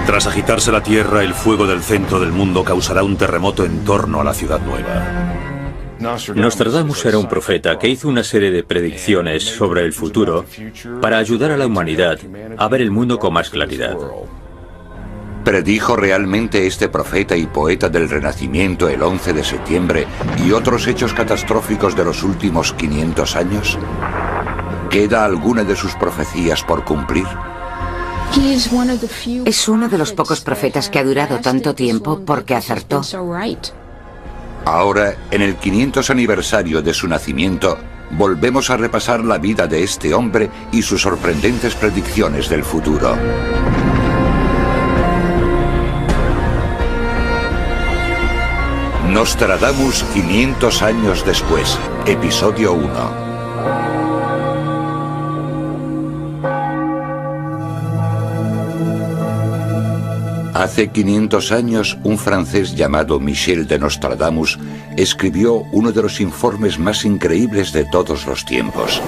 Tras agitarse la Tierra, el fuego del centro del mundo causará un terremoto en torno a la ciudad nueva. Nostradamus era un profeta que hizo una serie de predicciones sobre el futuro para ayudar a la humanidad a ver el mundo con más claridad. ¿Predijo realmente este profeta y poeta del Renacimiento el 11 de septiembre y otros hechos catastróficos de los últimos 500 años? ¿Queda alguna de sus profecías por cumplir? Es uno de los pocos profetas que ha durado tanto tiempo porque acertó. Ahora, en el 500 aniversario de su nacimiento, volvemos a repasar la vida de este hombre y sus sorprendentes predicciones del futuro. Nostradamus 500 años después, episodio 1. Hace 500 años, un francés llamado Michel de Nostradamus escribió uno de los informes más increíbles de todos los tiempos.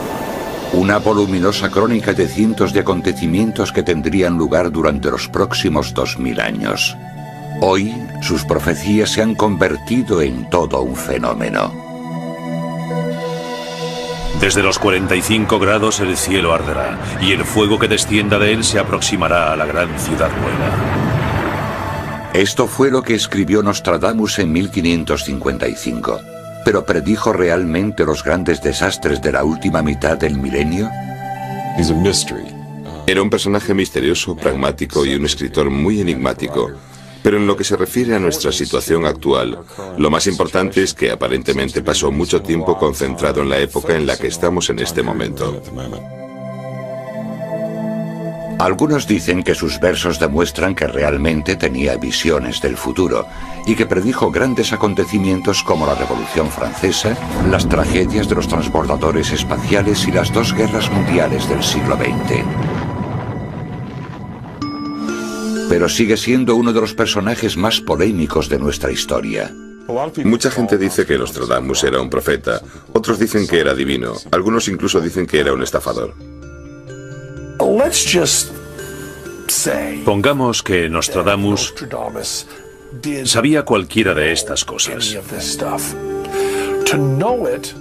Una voluminosa crónica de cientos de acontecimientos que tendrían lugar durante los próximos 2000 años. Hoy, sus profecías se han convertido en todo un fenómeno. Desde los 45 grados el cielo arderá, y el fuego que descienda de él se aproximará a la gran ciudad nueva. Esto fue lo que escribió Nostradamus en 1555. ¿Pero predijo realmente los grandes desastres de la última mitad del milenio? Era un personaje misterioso, pragmático y un escritor muy enigmático. Pero en lo que se refiere a nuestra situación actual, lo más importante es que aparentemente pasó mucho tiempo concentrado en la época en la que estamos en este momento. Algunos dicen que sus versos demuestran que realmente tenía visiones del futuro y que predijo grandes acontecimientos como la Revolución Francesa, las tragedias de los transbordadores espaciales y las dos guerras mundiales del siglo XX. Pero sigue siendo uno de los personajes más polémicos de nuestra historia. Mucha gente dice que Nostradamus era un profeta, otros dicen que era divino, algunos incluso dicen que era un estafador. Pongamos que Nostradamus sabía cualquiera de estas cosas.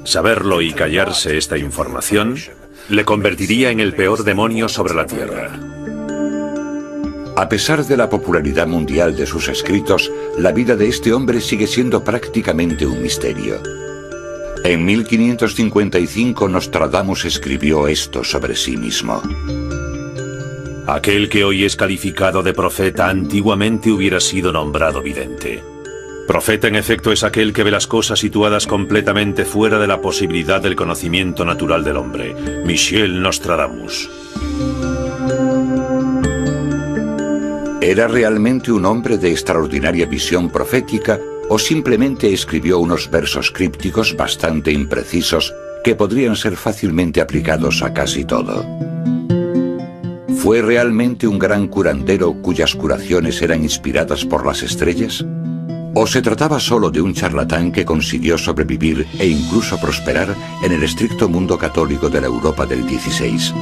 Saberlo y callarse esta información le convertiría en el peor demonio sobre la Tierra. A pesar de la popularidad mundial de sus escritos, la vida de este hombre sigue siendo prácticamente un misterio. En 1555 Nostradamus escribió esto sobre sí mismo. Aquel que hoy es calificado de profeta antiguamente hubiera sido nombrado vidente. Profeta en efecto es aquel que ve las cosas situadas completamente fuera de la posibilidad del conocimiento natural del hombre. Michel Nostradamus. ¿Era realmente un hombre de extraordinaria visión profética o simplemente escribió unos versos crípticos bastante imprecisos que podrían ser fácilmente aplicados a casi todo? ¿Fue realmente un gran curandero cuyas curaciones eran inspiradas por las estrellas? ¿O se trataba solo de un charlatán que consiguió sobrevivir e incluso prosperar en el estricto mundo católico de la Europa del XVI?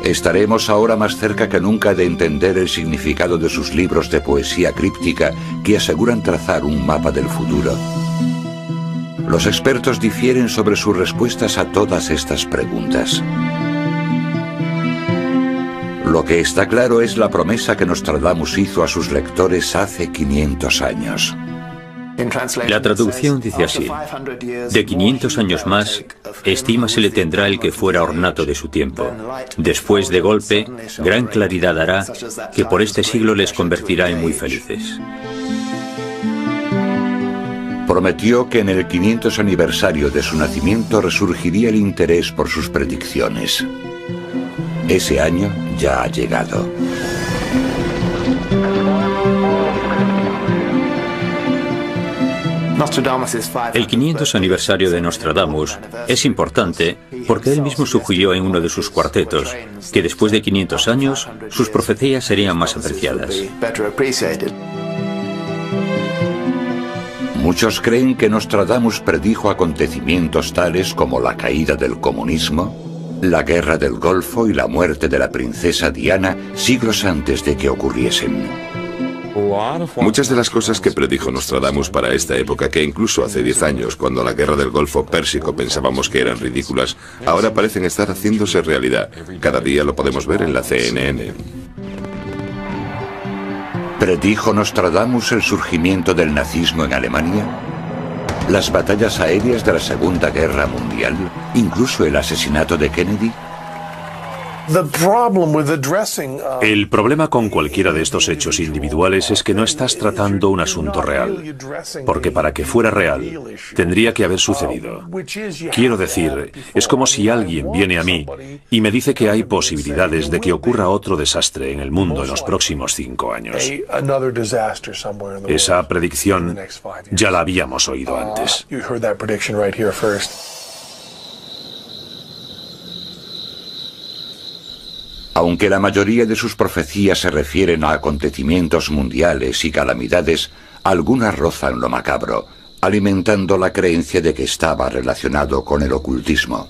Estaremos ahora más cerca que nunca de entender el significado de sus libros de poesía críptica que aseguran trazar un mapa del futuro. Los expertos difieren sobre sus respuestas a todas estas preguntas. Lo que está claro es la promesa que Nostradamus hizo a sus lectores hace 500 años. La traducción dice así: de 500 años más, estima se le tendrá el que fuera ornato de su tiempo. Después de golpe, gran claridad hará, que por este siglo les convertirá en muy felices. Prometió que en el 500 aniversario de su nacimiento resurgiría el interés por sus predicciones. Ese año ya ha llegado. El 500 aniversario de Nostradamus es importante porque él mismo sugirió en uno de sus cuartetos que después de 500 años sus profecías serían más apreciadas. Muchos creen que Nostradamus predijo acontecimientos tales como la caída del comunismo, la guerra del Golfo y la muerte de la princesa Diana siglos antes de que ocurriesen. Muchas de las cosas que predijo Nostradamus para esta época, que incluso hace 10 años, cuando la guerra del Golfo Pérsico pensábamos que eran ridículas, ahora parecen estar haciéndose realidad. Cada día lo podemos ver en la CNN. ¿Predijo Nostradamus el surgimiento del nazismo en Alemania? ¿Las batallas aéreas de la Segunda Guerra Mundial? ¿Incluso el asesinato de Kennedy? El problema con cualquiera de estos hechos individuales es que no estás tratando un asunto real, porque para que fuera real, tendría que haber sucedido. Quiero decir, es como si alguien viene a mí y me dice que hay posibilidades de que ocurra otro desastre en el mundo en los próximos 5 años. Esa predicción ya la habíamos oído antes. Aunque la mayoría de sus profecías se refieren a acontecimientos mundiales y calamidades, algunas rozan lo macabro, alimentando la creencia de que estaba relacionado con el ocultismo.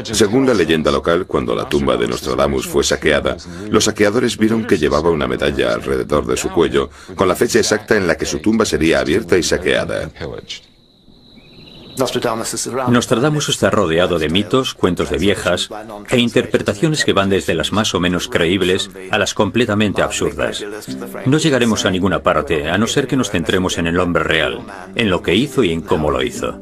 Según la leyenda local, cuando la tumba de Nostradamus fue saqueada, los saqueadores vieron que llevaba una medalla alrededor de su cuello, con la fecha exacta en la que su tumba sería abierta y saqueada. Nostradamus está rodeado de mitos, cuentos de viejas e interpretaciones que van desde las más o menos creíbles a las completamente absurdas. No llegaremos a ninguna parte a no ser que nos centremos en el hombre real, en lo que hizo y en cómo lo hizo.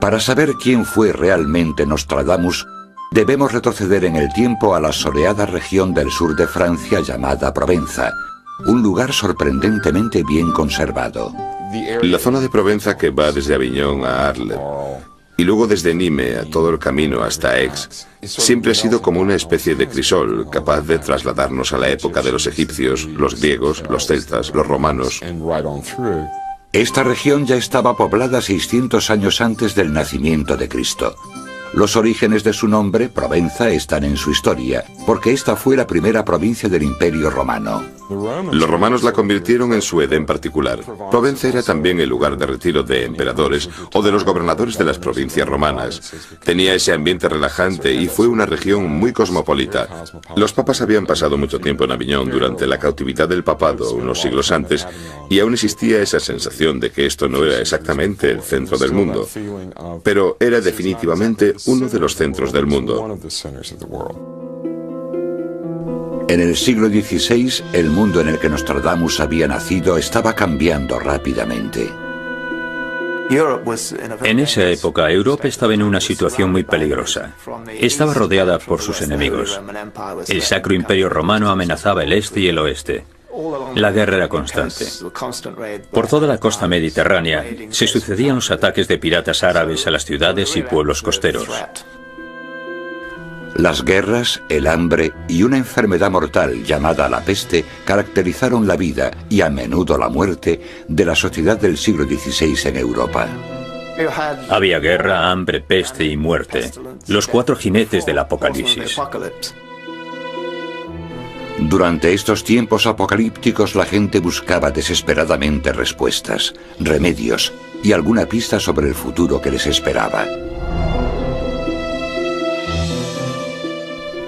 Para saber quién fue realmente Nostradamus, debemos retroceder en el tiempo a la soleada región del sur de Francia llamada Provenza, un lugar sorprendentemente bien conservado. La zona de Provenza que va desde Aviñón a Arles y luego desde Nîmes a todo el camino hasta Aix, siempre ha sido como una especie de crisol, capaz de trasladarnos a la época de los egipcios, los griegos, los celtas, los romanos. Esta región ya estaba poblada 600 años antes del nacimiento de Cristo. Los orígenes de su nombre, Provenza, están en su historia, porque esta fue la primera provincia del Imperio Romano. Los romanos la convirtieron en su Edén particular. Provenza era también el lugar de retiro de emperadores o de los gobernadores de las provincias romanas. Tenía ese ambiente relajante y fue una región muy cosmopolita. Los papas habían pasado mucho tiempo en Aviñón durante la cautividad del papado unos siglos antes, y aún existía esa sensación de que esto no era exactamente el centro del mundo, pero era definitivamente uno de los centros del mundo. En el siglo XVI, el mundo en el que Nostradamus había nacido estaba cambiando rápidamente. En esa época, Europa estaba en una situación muy peligrosa. Estaba rodeada por sus enemigos. El Sacro Imperio Romano amenazaba el este y el oeste. La guerra era constante. Por toda la costa mediterránea se sucedían los ataques de piratas árabes a las ciudades y pueblos costeros. Las guerras, el hambre y una enfermedad mortal llamada la peste caracterizaron la vida y a menudo la muerte de la sociedad del siglo XVI en Europa. Había guerra, hambre, peste y muerte. Los 4 jinetes del Apocalipsis. Durante estos tiempos apocalípticos la gente buscaba desesperadamente respuestas, remedios y alguna pista sobre el futuro que les esperaba.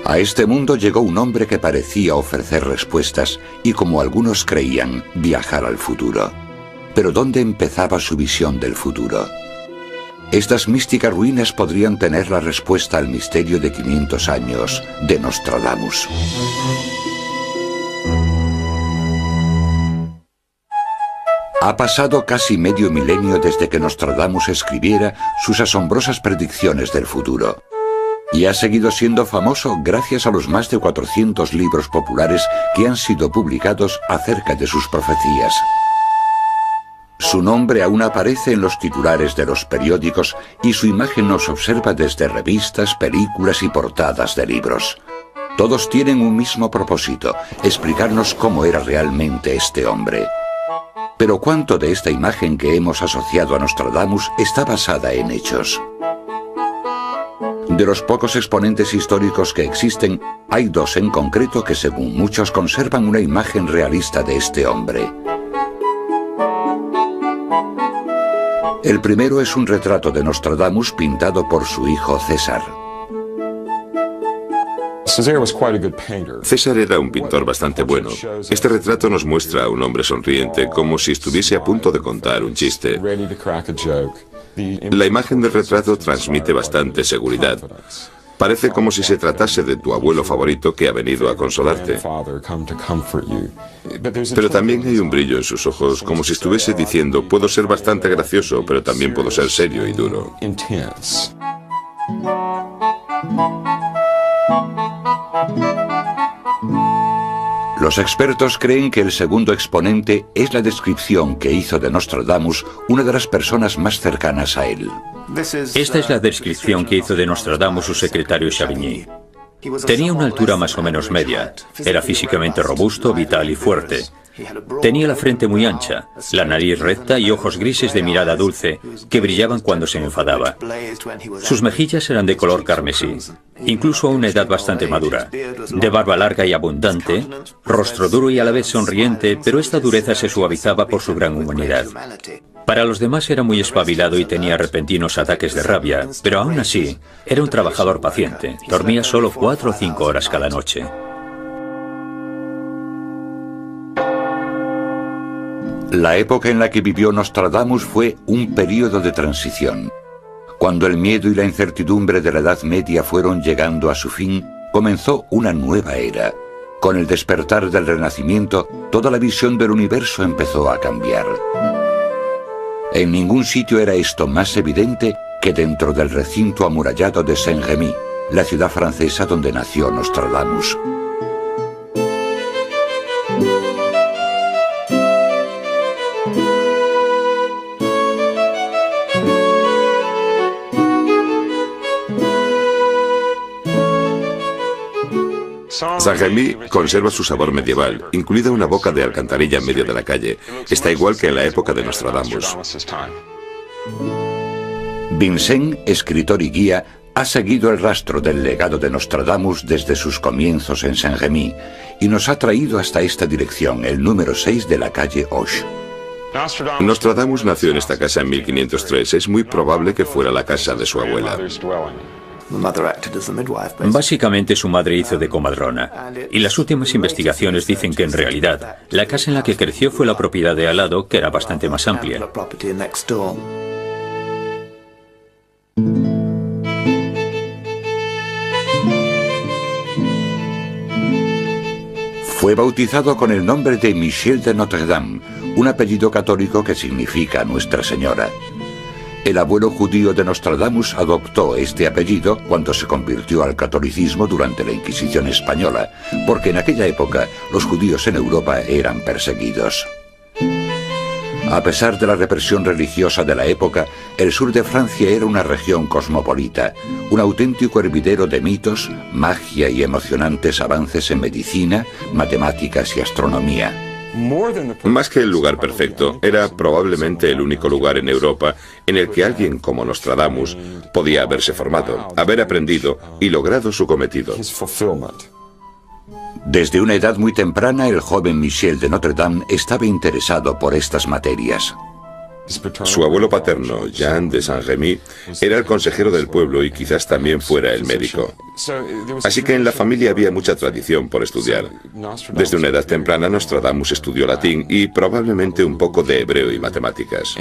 A este mundo llegó un hombre que parecía ofrecer respuestas y, como algunos creían, viajar al futuro. Pero ¿dónde empezaba su visión del futuro? Estas místicas ruinas podrían tener la respuesta al misterio de 500 años de Nostradamus. Ha pasado casi medio milenio desde que Nostradamus escribiera sus asombrosas predicciones del futuro. Y ha seguido siendo famoso gracias a los más de 400 libros populares que han sido publicados acerca de sus profecías. Su nombre aún aparece en los titulares de los periódicos y su imagen nos observa desde revistas, películas y portadas de libros. Todos tienen un mismo propósito, explicarnos cómo era realmente este hombre. Pero ¿cuánto de esta imagen que hemos asociado a Nostradamus está basada en hechos? De los pocos exponentes históricos que existen, hay 2 en concreto que según muchos conservan una imagen realista de este hombre. El primero es un retrato de Nostradamus pintado por su hijo César. César era un pintor bastante bueno. Este retrato nos muestra a un hombre sonriente, como si estuviese a punto de contar un chiste. La imagen del retrato transmite bastante seguridad. Parece como si se tratase de tu abuelo favorito que ha venido a consolarte. Pero también hay un brillo en sus ojos, como si estuviese diciendo, puedo ser bastante gracioso, pero también puedo ser serio y duro. Los expertos creen que el segundo exponente es la descripción que hizo de Nostradamus una de las personas más cercanas a él. Esta es la descripción que hizo de Nostradamus su secretario Chavigny. Tenía una altura más o menos media. Era físicamente robusto, vital y fuerte. Tenía la frente muy ancha, la nariz recta y ojos grises de mirada dulce que brillaban cuando se enfadaba. Sus mejillas eran de color carmesí, incluso a una edad bastante madura. De barba larga y abundante, rostro duro y a la vez sonriente, pero esta dureza se suavizaba por su gran humanidad. Para los demás era muy espabilado y tenía repentinos ataques de rabia, pero aún así era un trabajador paciente. Dormía solo 4 o 5 horas cada noche. La época en la que vivió Nostradamus fue un período de transición. Cuando el miedo y la incertidumbre de la Edad Media fueron llegando a su fin, comenzó una nueva era. Con el despertar del Renacimiento, toda la visión del universo empezó a cambiar. En ningún sitio era esto más evidente que dentro del recinto amurallado de Saint-Rémy, la ciudad francesa donde nació Nostradamus. Saint-Rémy conserva su sabor medieval, incluida una boca de alcantarilla en medio de la calle. Está igual que en la época de Nostradamus. Vincent, escritor y guía, ha seguido el rastro del legado de Nostradamus desde sus comienzos en Saint-Rémy y nos ha traído hasta esta dirección, el número 6 de la calle Hoche. Nostradamus nació en esta casa en 1503. Es muy probable que fuera la casa de su abuela. Básicamente su madre hizo de comadrona, y las últimas investigaciones dicen que en realidad la casa en la que creció fue la propiedad de al lado, que era bastante más amplia. Fue bautizado con el nombre de Michel de Notre-Dame, un apellido católico que significa Nuestra Señora. El abuelo judío de Nostradamus adoptó este apellido cuando se convirtió al catolicismo durante la Inquisición española, porque en aquella época los judíos en Europa eran perseguidos. A pesar de la represión religiosa de la época, el sur de Francia era una región cosmopolita, un auténtico hervidero de mitos, magia y emocionantes avances en medicina, matemáticas y astronomía. Más que el lugar perfecto, era probablemente el único lugar en Europa en el que alguien como Nostradamus podía haberse formado, haber aprendido y logrado su cometido. Desde una edad muy temprana, el joven Michel de Notre-Dame estaba interesado por estas materias. Su abuelo paterno, Jean de Saint-Rémy, era el consejero del pueblo y quizás también fuera el médico. Así que en la familia había mucha tradición por estudiar. Desde una edad temprana, Nostradamus estudió latín y probablemente un poco de hebreo y matemáticas.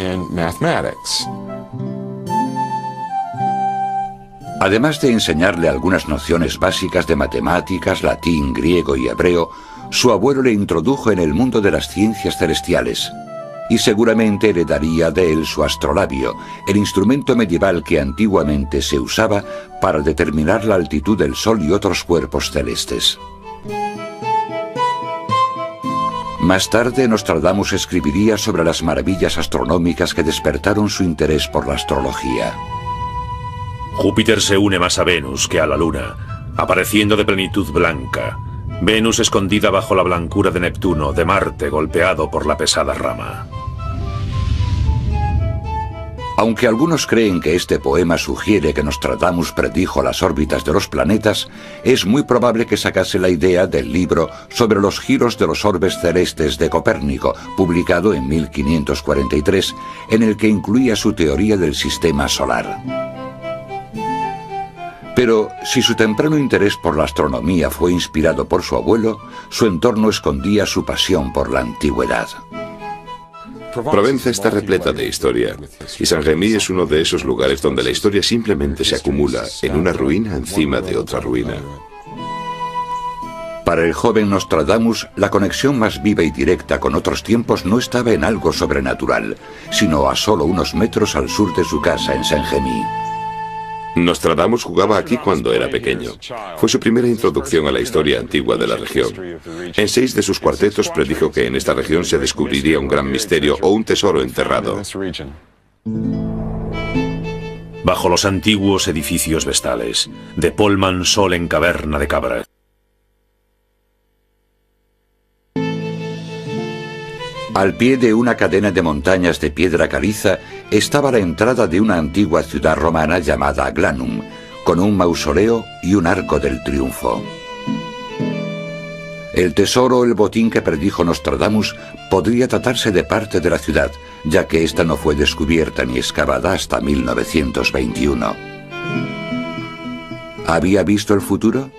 Además de enseñarle algunas nociones básicas de matemáticas, latín, griego y hebreo, su abuelo le introdujo en el mundo de las ciencias celestiales. Y seguramente heredaría de él su astrolabio, el instrumento medieval que antiguamente se usaba para determinar la altitud del Sol y otros cuerpos celestes. Más tarde, Nostradamus escribiría sobre las maravillas astronómicas que despertaron su interés por la astrología. Júpiter se une más a Venus que a la Luna, apareciendo de plenitud blanca. Venus escondida bajo la blancura de Neptuno, de Marte golpeado por la pesada rama. Aunque algunos creen que este poema sugiere que Nostradamus predijo las órbitas de los planetas, es muy probable que sacase la idea del libro sobre los giros de los orbes celestes de Copérnico, publicado en 1543, en el que incluía su teoría del sistema solar. Pero si su temprano interés por la astronomía fue inspirado por su abuelo, su entorno escondía su pasión por la antigüedad. Provenza está repleta de historia, y Saint-Rémy es uno de esos lugares donde la historia simplemente se acumula en una ruina encima de otra ruina. Para el joven Nostradamus, la conexión más viva y directa con otros tiempos no estaba en algo sobrenatural, sino a solo unos metros al sur de su casa en Saint-Rémy. Nostradamus jugaba aquí cuando era pequeño. Fue su primera introducción a la historia antigua de la región. En 6 de sus cuartetos predijo que en esta región se descubriría un gran misterio o un tesoro enterrado. Bajo los antiguos edificios vestales, de Polman sol en caverna de cabra. Al pie de una cadena de montañas de piedra caliza estaba la entrada de una antigua ciudad romana llamada Aglanum, con un mausoleo y un arco del triunfo. El tesoro o el botín que predijo Nostradamus podría tratarse de parte de la ciudad, ya que ésta no fue descubierta ni excavada hasta 1921. ¿Había visto el futuro?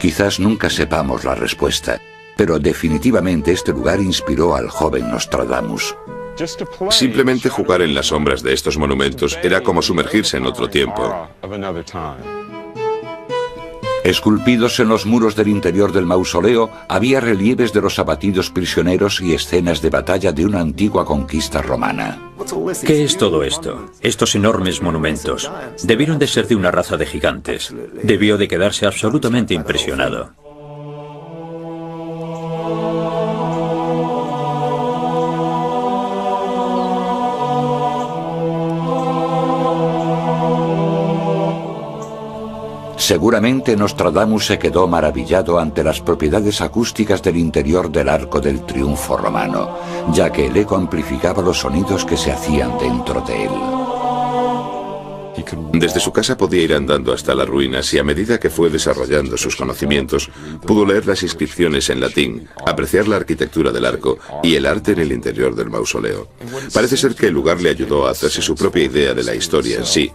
Quizás nunca sepamos la respuesta, pero definitivamente este lugar inspiró al joven Nostradamus. Simplemente jugar en las sombras de estos monumentos era como sumergirse en otro tiempo. Esculpidos en los muros del interior del mausoleo había relieves de los abatidos prisioneros y escenas de batalla de una antigua conquista romana. ¿Qué es todo esto? Estos enormes monumentos debieron de ser de una raza de gigantes. Debió de quedarse absolutamente impresionado. Seguramente Nostradamus se quedó maravillado ante las propiedades acústicas del interior del Arco del Triunfo romano, ya que el eco amplificaba los sonidos que se hacían dentro de él. Desde su casa podía ir andando hasta las ruinas y a medida que fue desarrollando sus conocimientos, pudo leer las inscripciones en latín, apreciar la arquitectura del arco y el arte en el interior del mausoleo. Parece ser que el lugar le ayudó a hacerse su propia idea de la historia en sí.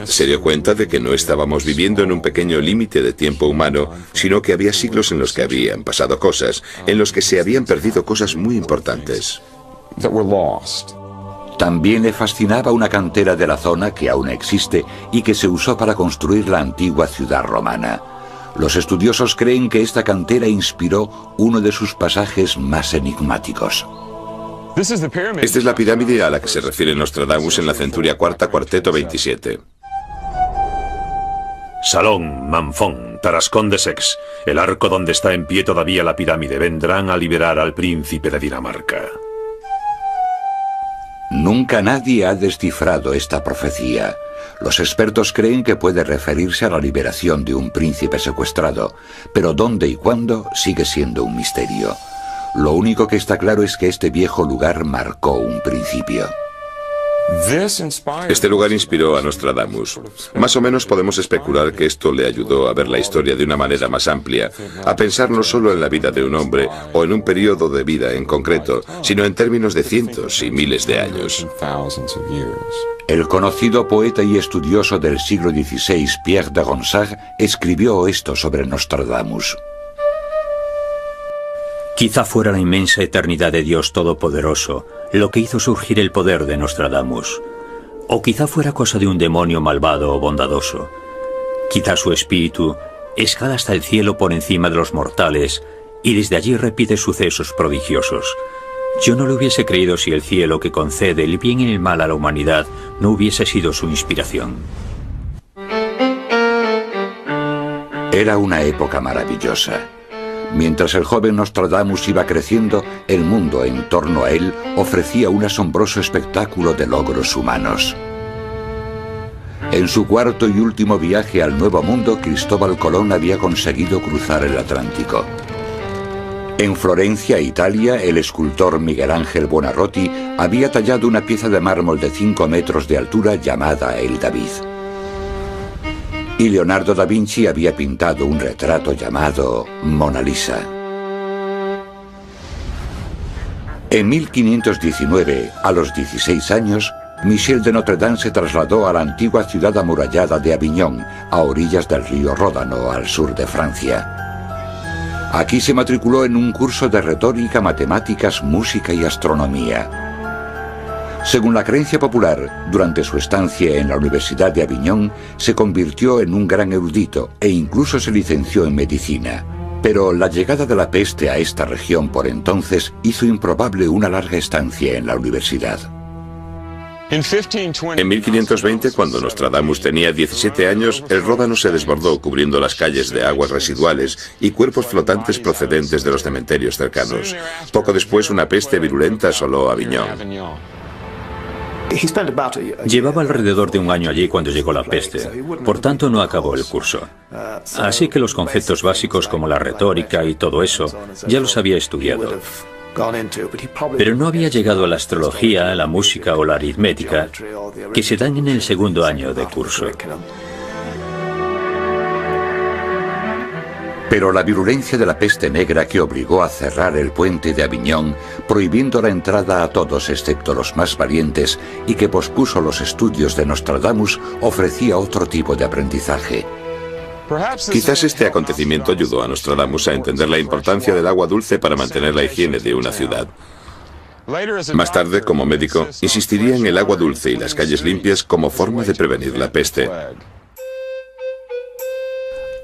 Se dio cuenta de que no estábamos viviendo en un pequeño límite de tiempo humano, sino que había siglos en los que habían pasado cosas, en los que se habían perdido cosas muy importantes. También le fascinaba una cantera de la zona que aún existe y que se usó para construir la antigua ciudad romana. Los estudiosos creen que esta cantera inspiró uno de sus pasajes más enigmáticos. Esta es la pirámide a la que se refiere Nostradamus en la Centuria Cuarta, cuarteto 27. Salón, Manfón, Tarascón de Sex, el arco donde está en pie todavía la pirámide, vendrán a liberar al príncipe de Dinamarca. Nunca nadie ha descifrado esta profecía. Los expertos creen que puede referirse a la liberación de un príncipe secuestrado, pero dónde y cuándo sigue siendo un misterio. Lo único que está claro es que este viejo lugar marcó un principio. Este lugar inspiró a Nostradamus. Más o menos podemos especular que esto le ayudó a ver la historia de una manera más amplia, a pensar no solo en la vida de un hombre o en un periodo de vida en concreto, sino en términos de cientos y miles de años. El conocido poeta y estudioso del siglo XVI, Pierre de Ronsard, escribió esto sobre Nostradamus. Quizá fuera la inmensa eternidad de Dios Todopoderoso lo que hizo surgir el poder de Nostradamus. O quizá fuera cosa de un demonio malvado o bondadoso. Quizá su espíritu escala hasta el cielo por encima de los mortales y desde allí repite sucesos prodigiosos. Yo no lo hubiese creído si el cielo que concede el bien y el mal a la humanidad no hubiese sido su inspiración. Era una época maravillosa. Mientras el joven Nostradamus iba creciendo, el mundo en torno a él ofrecía un asombroso espectáculo de logros humanos. En su cuarto y último viaje al Nuevo Mundo, Cristóbal Colón había conseguido cruzar el Atlántico. En Florencia, Italia, el escultor Miguel Ángel Buonarroti había tallado una pieza de mármol de 5 metros de altura llamada el David. Y Leonardo da Vinci había pintado un retrato llamado Mona Lisa. En 1519, a los 16 años, Michel de Notre Dame se trasladó a la antigua ciudad amurallada de Aviñón, a orillas del río Ródano, al sur de Francia. Aquí se matriculó en un curso de retórica, matemáticas, música y astronomía. Según la creencia popular, durante su estancia en la Universidad de Aviñón, se convirtió en un gran erudito e incluso se licenció en medicina. Pero la llegada de la peste a esta región por entonces hizo improbable una larga estancia en la universidad. En 1520, cuando Nostradamus tenía 17 años, el Ródano se desbordó cubriendo las calles de aguas residuales y cuerpos flotantes procedentes de los cementerios cercanos. Poco después, una peste virulenta asoló Aviñón. Llevaba alrededor de un año allí cuando llegó la peste, por tanto no acabó el curso. Así que los conceptos básicos como la retórica y todo eso ya los había estudiado. Pero no había llegado a la astrología, la música o la aritmética, que se dan en el segundo año de curso. Pero la virulencia de la peste negra que obligó a cerrar el puente de Aviñón, prohibiendo la entrada a todos excepto los más valientes, y que pospuso los estudios de Nostradamus, ofrecía otro tipo de aprendizaje. Quizás este acontecimiento ayudó a Nostradamus a entender la importancia del agua dulce para mantener la higiene de una ciudad. Más tarde, como médico, insistiría en el agua dulce y las calles limpias como forma de prevenir la peste.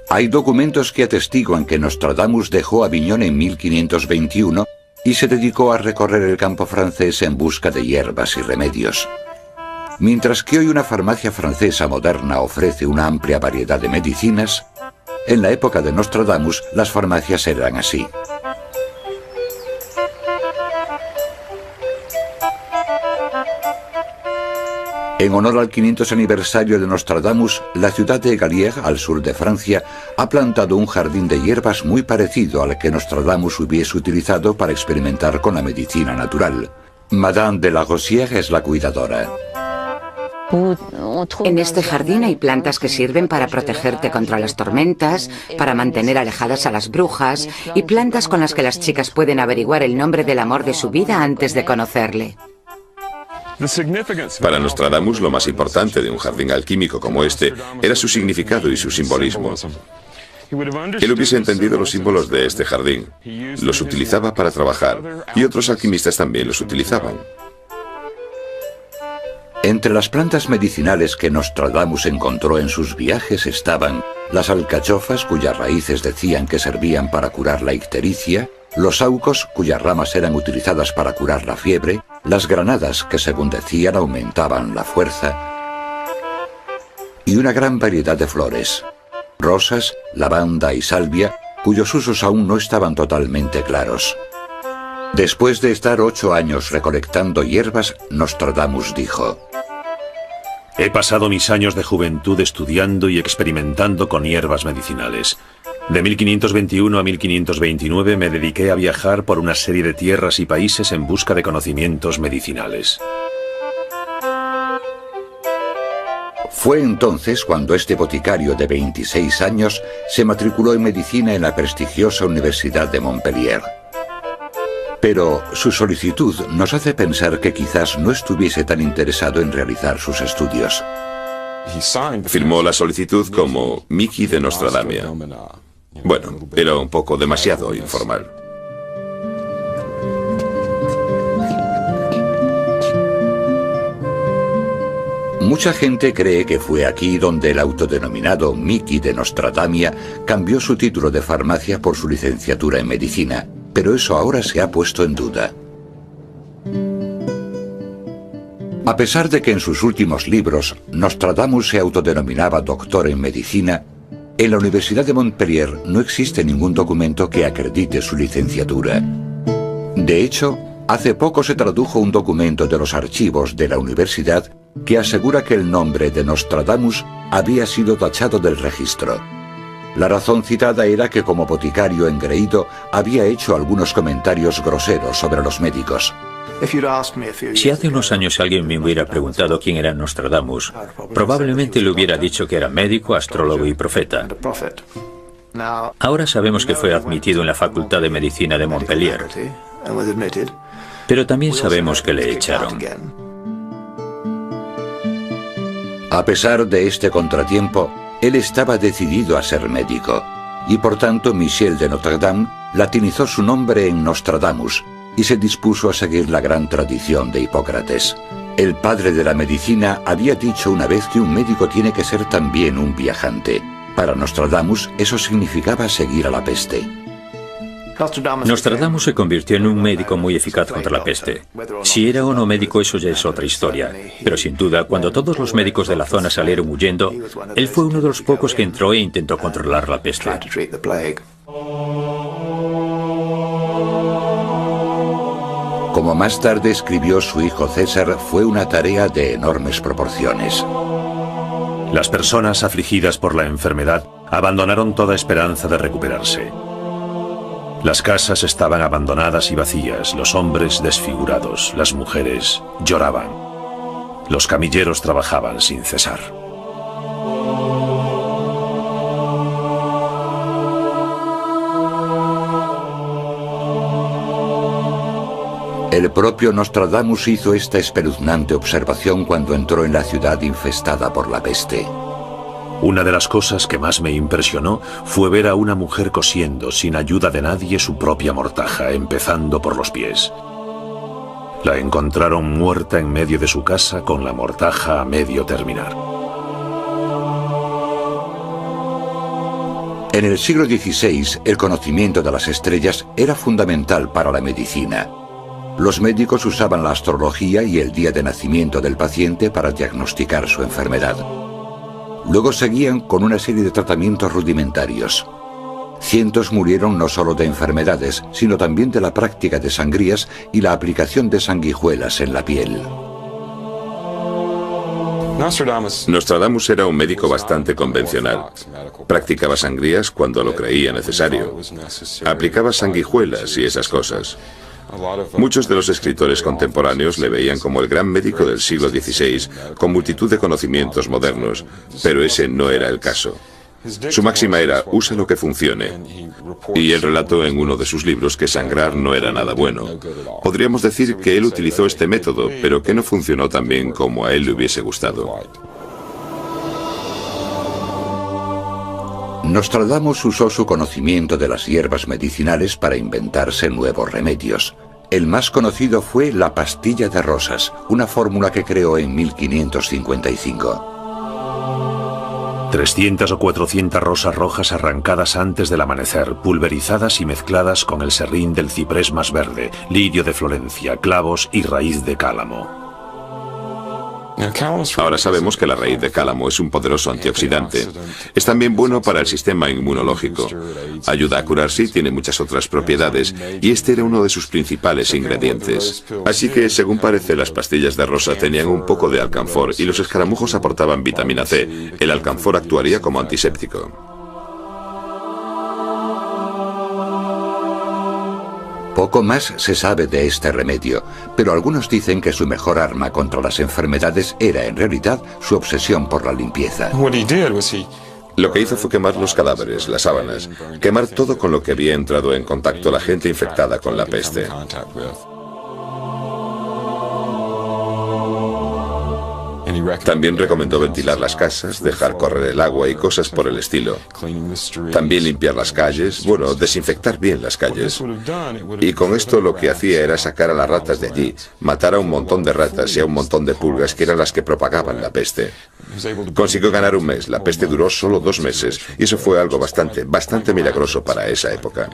Hay documentos que atestiguan que Nostradamus dejó Aviñón en 1521 y se dedicó a recorrer el campo francés en busca de hierbas y remedios. Mientras que hoy una farmacia francesa moderna ofrece una amplia variedad de medicinas, en la época de Nostradamus las farmacias eran así. En honor al 500 aniversario de Nostradamus, la ciudad de Galier, al sur de Francia, ha plantado un jardín de hierbas muy parecido al que Nostradamus hubiese utilizado para experimentar con la medicina natural. Madame de la Rosière es la cuidadora. En este jardín hay plantas que sirven para protegerte contra las tormentas, para mantener alejadas a las brujas, y plantas con las que las chicas pueden averiguar el nombre del amor de su vida antes de conocerle. Para Nostradamus, lo más importante de un jardín alquímico como este era su significado y su simbolismo. Él hubiese entendido los símbolos de este jardín. Los utilizaba para trabajar, y otros alquimistas también los utilizaban. Entre las plantas medicinales que Nostradamus encontró en sus viajes estaban las alcachofas, cuyas raíces decían que servían para curar la ictericia, los saucos, cuyas ramas eran utilizadas para curar la fiebre, las granadas, que según decían aumentaban la fuerza, y una gran variedad de flores, rosas, lavanda y salvia, cuyos usos aún no estaban totalmente claros. Después de estar 8 años recolectando hierbas, Nostradamus dijo: He pasado mis años de juventud estudiando y experimentando con hierbas medicinales. De 1521 a 1529 me dediqué a viajar por una serie de tierras y países en busca de conocimientos medicinales. Fue entonces cuando este boticario de 26 años se matriculó en medicina en la prestigiosa Universidad de Montpellier. Pero su solicitud nos hace pensar que quizás no estuviese tan interesado en realizar sus estudios. Firmó la solicitud como Miki de Nostradamia. Bueno, era un poco demasiado informal. Mucha gente cree que fue aquí donde el autodenominado Miki de Nostradamia cambió su título de farmacia por su licenciatura en medicina, pero eso ahora se ha puesto en duda. A pesar de que en sus últimos libros Nostradamus se autodenominaba doctor en medicina, en la Universidad de Montpellier no existe ningún documento que acredite su licenciatura. De hecho, hace poco se tradujo un documento de los archivos de la universidad que asegura que el nombre de Nostradamus había sido tachado del registro. La razón citada era que como boticario engreído había hecho algunos comentarios groseros sobre los médicos. Si hace unos años alguien me hubiera preguntado quién era Nostradamus, probablemente le hubiera dicho que era médico, astrólogo y profeta. Ahora sabemos que fue admitido en la Facultad de Medicina de Montpellier, pero también sabemos que le echaron. A pesar de este contratiempo, él estaba decidido a ser médico, y por tanto Michel de Notre Dame latinizó su nombre en Nostradamus y se dispuso a seguir la gran tradición de Hipócrates. El padre de la medicina había dicho una vez que un médico tiene que ser también un viajante. Para Nostradamus eso significaba seguir a la peste. Nostradamus se convirtió en un médico muy eficaz contra la peste. Si era o no médico, eso ya es otra historia. Pero sin duda, cuando todos los médicos de la zona salieron huyendo, él fue uno de los pocos que entró e intentó controlar la peste. Como más tarde escribió su hijo César, fue una tarea de enormes proporciones. Las personas afligidas por la enfermedad abandonaron toda esperanza de recuperarse. Las casas estaban abandonadas y vacías, los hombres desfigurados, las mujeres lloraban. Los camilleros trabajaban sin cesar. El propio Nostradamus hizo esta espeluznante observación cuando entró en la ciudad infestada por la peste. Una de las cosas que más me impresionó fue ver a una mujer cosiendo sin ayuda de nadie su propia mortaja, empezando por los pies. La encontraron muerta en medio de su casa con la mortaja a medio terminar. En el siglo XVI, el conocimiento de las estrellas era fundamental para la medicina. Los médicos usaban la astrología y el día de nacimiento del paciente para diagnosticar su enfermedad. Luego seguían con una serie de tratamientos rudimentarios. Cientos murieron no solo de enfermedades, sino también de la práctica de sangrías y la aplicación de sanguijuelas en la piel. Nostradamus era un médico bastante convencional. Practicaba sangrías cuando lo creía necesario. Aplicaba sanguijuelas y esas cosas. Muchos de los escritores contemporáneos le veían como el gran médico del siglo XVI, con multitud de conocimientos modernos, pero ese no era el caso. Su máxima era, usa lo que funcione. Y él relató en uno de sus libros que sangrar no era nada bueno. Podríamos decir que él utilizó este método, pero que no funcionó tan bien como a él le hubiese gustado. Nostradamus usó su conocimiento de las hierbas medicinales para inventarse nuevos remedios. El más conocido fue la pastilla de rosas, una fórmula que creó en 1555. 300 o 400 rosas rojas arrancadas antes del amanecer, pulverizadas y mezcladas con el serrín del ciprés más verde, lirio de Florencia, clavos y raíz de cálamo. Ahora sabemos que la raíz de cálamo es un poderoso antioxidante. Es también bueno para el sistema inmunológico. Ayuda a curarse y tiene muchas otras propiedades, y este era uno de sus principales ingredientes. Así que, según parece, las pastillas de rosa tenían un poco de alcanfor y los escaramujos aportaban vitamina C. El alcanfor actuaría como antiséptico. Poco más se sabe de este remedio, pero algunos dicen que su mejor arma contra las enfermedades era en realidad su obsesión por la limpieza. Lo que hizo fue quemar los cadáveres, las sábanas, quemar todo con lo que había entrado en contacto la gente infectada con la peste. También recomendó ventilar las casas, dejar correr el agua y cosas por el estilo. También limpiar las calles, bueno, desinfectar bien las calles. Y con esto lo que hacía era sacar a las ratas de allí, matar a un montón de ratas y a un montón de pulgas que eran las que propagaban la peste. Consiguió ganar un mes, la peste duró solo 2 meses, y eso fue algo bastante milagroso para esa época.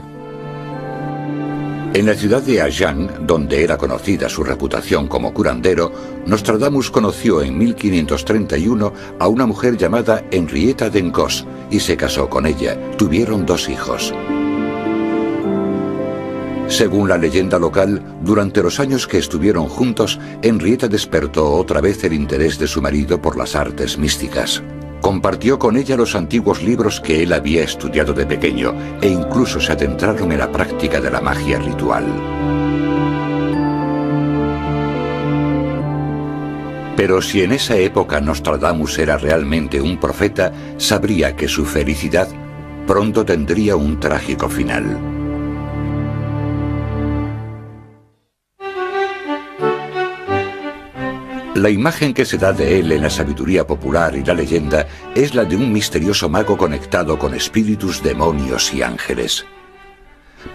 En la ciudad de Agen, donde era conocida su reputación como curandero, Nostradamus conoció en 1531 a una mujer llamada Henrietta d'Encausse y se casó con ella. Tuvieron 2 hijos. Según la leyenda local, durante los años que estuvieron juntos, Henrietta despertó otra vez el interés de su marido por las artes místicas. Compartió con ella los antiguos libros que él había estudiado de pequeño e incluso se adentraron en la práctica de la magia ritual. Pero si en esa época Nostradamus era realmente un profeta, sabría que su felicidad pronto tendría un trágico final. La imagen que se da de él en la sabiduría popular y la leyenda es la de un misterioso mago conectado con espíritus, demonios y ángeles.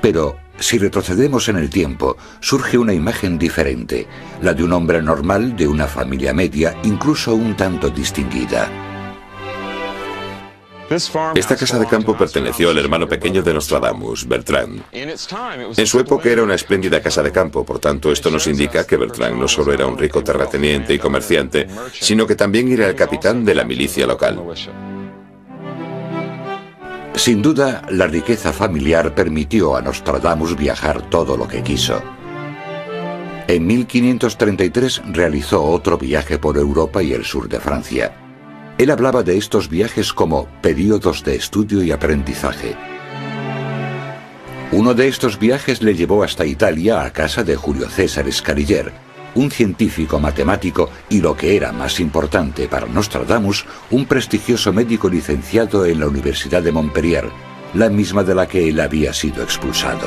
Pero, si retrocedemos en el tiempo, surge una imagen diferente, la de un hombre normal de una familia media, incluso un tanto distinguida. Esta casa de campo perteneció al hermano pequeño de Nostradamus, Bertrand. En su época era una espléndida casa de campo, por tanto esto nos indica que Bertrand no solo era un rico terrateniente y comerciante, sino que también era el capitán de la milicia local. Sin duda, la riqueza familiar permitió a Nostradamus viajar todo lo que quiso. En 1533 realizó otro viaje por Europa y el sur de Francia. Él hablaba de estos viajes como períodos de estudio y aprendizaje. Uno de estos viajes le llevó hasta Italia a casa de Julio César Scaliger, un científico matemático y, lo que era más importante para Nostradamus, un prestigioso médico licenciado en la Universidad de Montpellier, la misma de la que él había sido expulsado.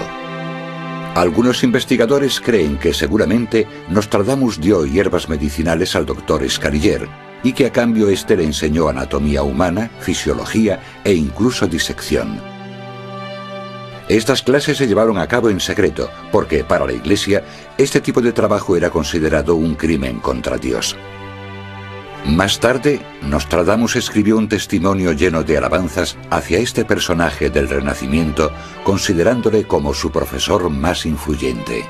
Algunos investigadores creen que seguramente Nostradamus dio hierbas medicinales al doctor Scaliger y que a cambio éste le enseñó anatomía humana, fisiología e incluso disección. Estas clases se llevaron a cabo en secreto, porque para la Iglesia este tipo de trabajo era considerado un crimen contra Dios. Más tarde, Nostradamus escribió un testimonio lleno de alabanzas hacia este personaje del Renacimiento, considerándole como su profesor más influyente.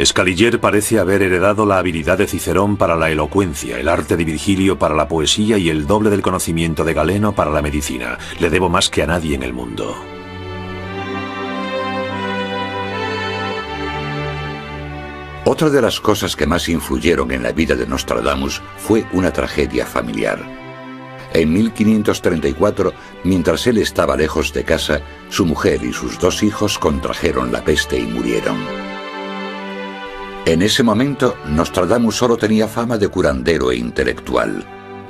Scaliger parece haber heredado la habilidad de Cicerón para la elocuencia, el arte de Virgilio para la poesía y el doble del conocimiento de Galeno para la medicina. Le debo más que a nadie en el mundo. Otra de las cosas que más influyeron en la vida de Nostradamus fue una tragedia familiar. En 1534, mientras él estaba lejos de casa, su mujer y sus 2 hijos contrajeron la peste y murieron. En ese momento, Nostradamus solo tenía fama de curandero e intelectual,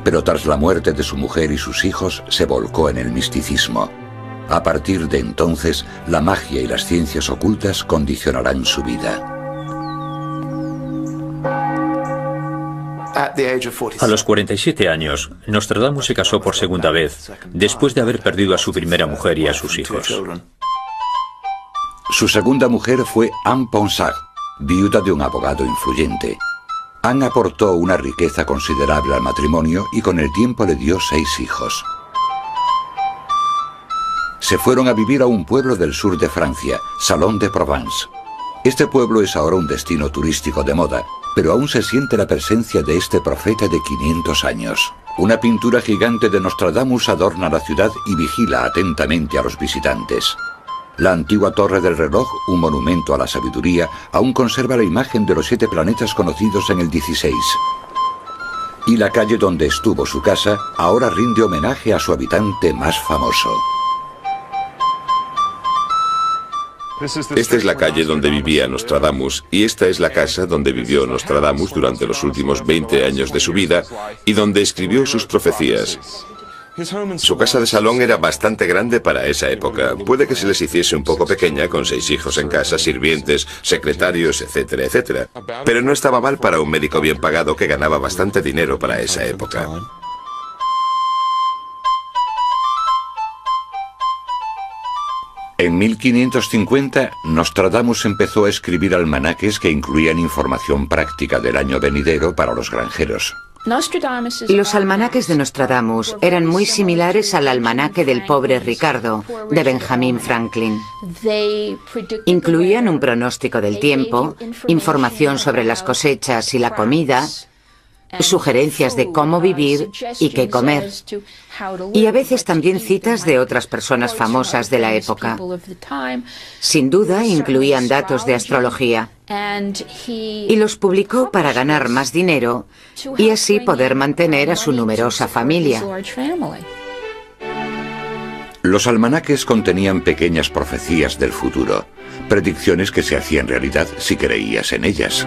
pero tras la muerte de su mujer y sus hijos se volcó en el misticismo. A partir de entonces, la magia y las ciencias ocultas condicionarán su vida. A los 47 años, Nostradamus se casó por segunda vez, después de haber perdido a su primera mujer y a sus hijos. Su segunda mujer fue Anne Ponsard, viuda de un abogado influyente. Anne aportó una riqueza considerable al matrimonio y con el tiempo le dio 6 hijos. Se fueron a vivir a un pueblo del sur de Francia, Salon de Provence. Este pueblo es ahora un destino turístico de moda, pero aún se siente la presencia de este profeta de 500 años. Una pintura gigante de Nostradamus adorna la ciudad y vigila atentamente a los visitantes. La antigua torre del reloj, un monumento a la sabiduría, aún conserva la imagen de los 7 planetas conocidos en el 16. Y la calle donde estuvo su casa ahora rinde homenaje a su habitante más famoso. Esta es la calle donde vivía Nostradamus y esta es la casa donde vivió Nostradamus durante los últimos 20 años de su vida y donde escribió sus profecías. Su casa de salón era bastante grande para esa época. Puede que se les hiciese un poco pequeña con 6 hijos en casa, sirvientes, secretarios, etcétera, etcétera. Pero no estaba mal para un médico bien pagado que ganaba bastante dinero para esa época. En 1550, Nostradamus empezó a escribir almanaques que incluían información práctica del año venidero para los granjeros. Los almanaques de Nostradamus eran muy similares al almanaque del pobre Ricardo, de Benjamin Franklin. Incluían un pronóstico del tiempo, información sobre las cosechas y la comida, sugerencias de cómo vivir y qué comer, y a veces también citas de otras personas famosas de la época. Sin duda incluían datos de astrología, y los publicó para ganar más dinero y así poder mantener a su numerosa familia. Los almanaques contenían pequeñas profecías del futuro, predicciones que se hacían realidad si creías en ellas.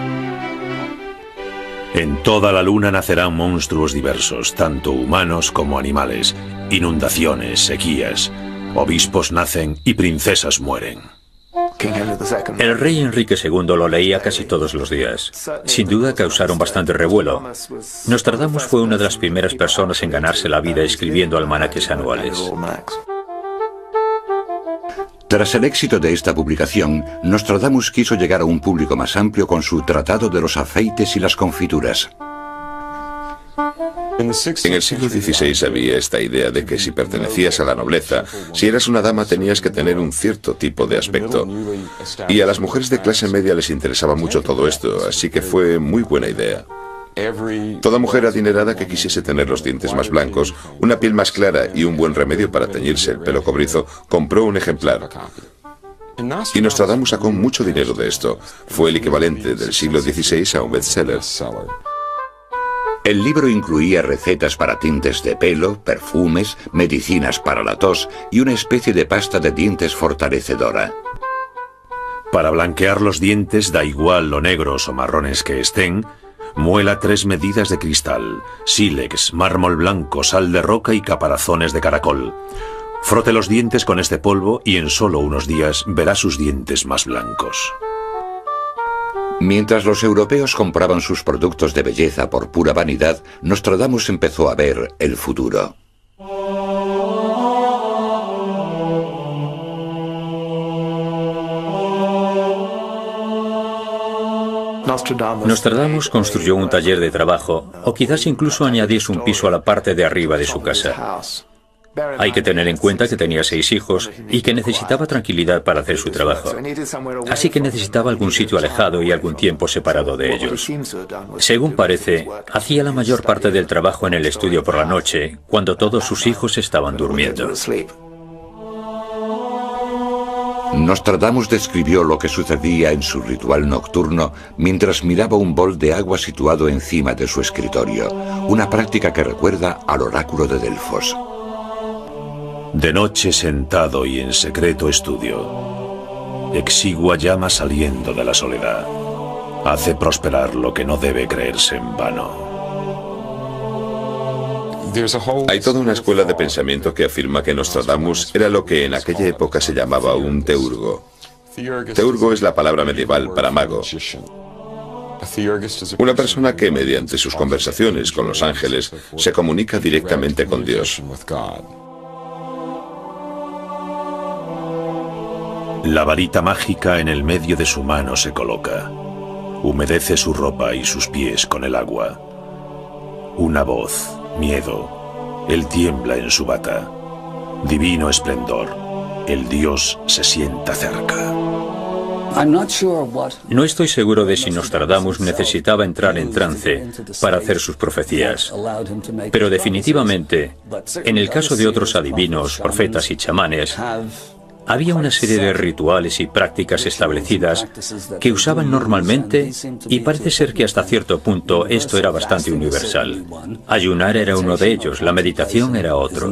En toda la luna nacerán monstruos diversos, tanto humanos como animales, inundaciones, sequías, obispos nacen y princesas mueren. El rey Enrique II lo leía casi todos los días. Sin duda causaron bastante revuelo. Nostradamus fue una de las primeras personas en ganarse la vida escribiendo almanaques anuales. Tras el éxito de esta publicación, Nostradamus quiso llegar a un público más amplio con su Tratado de los Afeites y las Confituras. En el siglo XVI había esta idea de que si pertenecías a la nobleza, si eras una dama tenías que tener un cierto tipo de aspecto. Y a las mujeres de clase media les interesaba mucho todo esto, así que fue muy buena idea. Toda mujer adinerada que quisiese tener los dientes más blancos, una piel más clara y un buen remedio para teñirse el pelo cobrizo, compró un ejemplar. Y Nostradamus sacó mucho dinero de esto. Fue el equivalente del siglo XVI a un bestseller. El libro incluía recetas para tintes de pelo, perfumes, medicinas para la tos y una especie de pasta de dientes fortalecedora. Para blanquear los dientes, da igual lo negros o marrones que estén, muela 3 medidas de cristal, sílex, mármol blanco, sal de roca y caparazones de caracol. Frote los dientes con este polvo y en solo unos días verá sus dientes más blancos. Mientras los europeos compraban sus productos de belleza por pura vanidad, Nostradamus empezó a ver el futuro. Nostradamus construyó un taller de trabajo, o quizás incluso añadiese un piso a la parte de arriba de su casa. Hay que tener en cuenta que tenía 6 hijos y que necesitaba tranquilidad para hacer su trabajo. Así que necesitaba algún sitio alejado y algún tiempo separado de ellos. Según parece, hacía la mayor parte del trabajo en el estudio por la noche, cuando todos sus hijos estaban durmiendo. Nostradamus describió lo que sucedía en su ritual nocturno mientras miraba un bol de agua situado encima de su escritorio, una práctica que recuerda al oráculo de Delfos. De noche sentado y en secreto estudio, exigua llama saliendo de la soledad, hace prosperar lo que no debe creerse en vano. Hay toda una escuela de pensamiento que afirma que Nostradamus era lo que en aquella época se llamaba un teurgo. Teurgo es la palabra medieval para mago. Una persona que mediante sus conversaciones con los ángeles se comunica directamente con Dios. La varita mágica en el medio de su mano se coloca. Humedece su ropa y sus pies con el agua. Una voz, miedo. Él tiembla en su bata. Divino esplendor. El Dios se sienta cerca. No estoy seguro de si Nostradamus necesitaba entrar en trance para hacer sus profecías, pero definitivamente, en el caso de otros adivinos, profetas y chamanes, había una serie de rituales y prácticas establecidas que usaban normalmente y parece ser que hasta cierto punto esto era bastante universal. Ayunar era uno de ellos, la meditación era otro.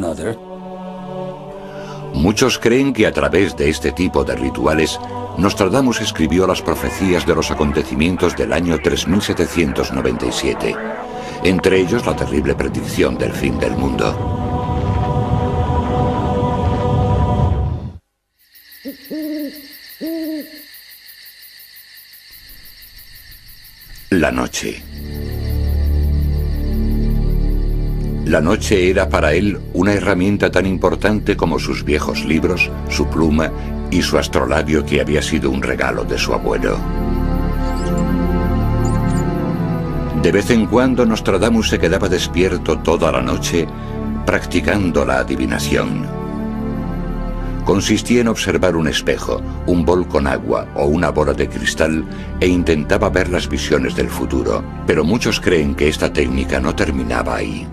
Muchos creen que a través de este tipo de rituales, Nostradamus escribió las profecías de los acontecimientos del año 3797, entre ellos la terrible predicción del fin del mundo. La noche. La noche era para él una herramienta tan importante como sus viejos libros, su pluma y su astrolabio que había sido un regalo de su abuelo. De vez en cuando Nostradamus se quedaba despierto toda la noche practicando la adivinación. Consistía en observar un espejo, un bol con agua o una bola de cristal e intentaba ver las visiones del futuro. Pero muchos creen que esta técnica no terminaba ahí.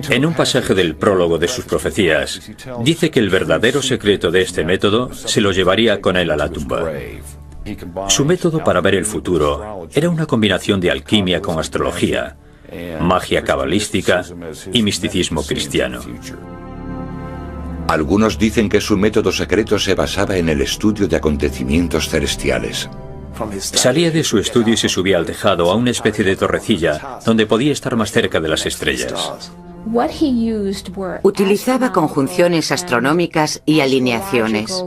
En un pasaje del prólogo de sus profecías, dice que el verdadero secreto de este método se lo llevaría con él a la tumba. Su método para ver el futuro era una combinación de alquimia con astrología, magia cabalística y misticismo cristiano. Algunos dicen que su método secreto se basaba en el estudio de acontecimientos celestiales. Salía de su estudio y se subía al tejado a una especie de torrecilla donde podía estar más cerca de las estrellas. Utilizaba conjunciones astronómicas y alineaciones.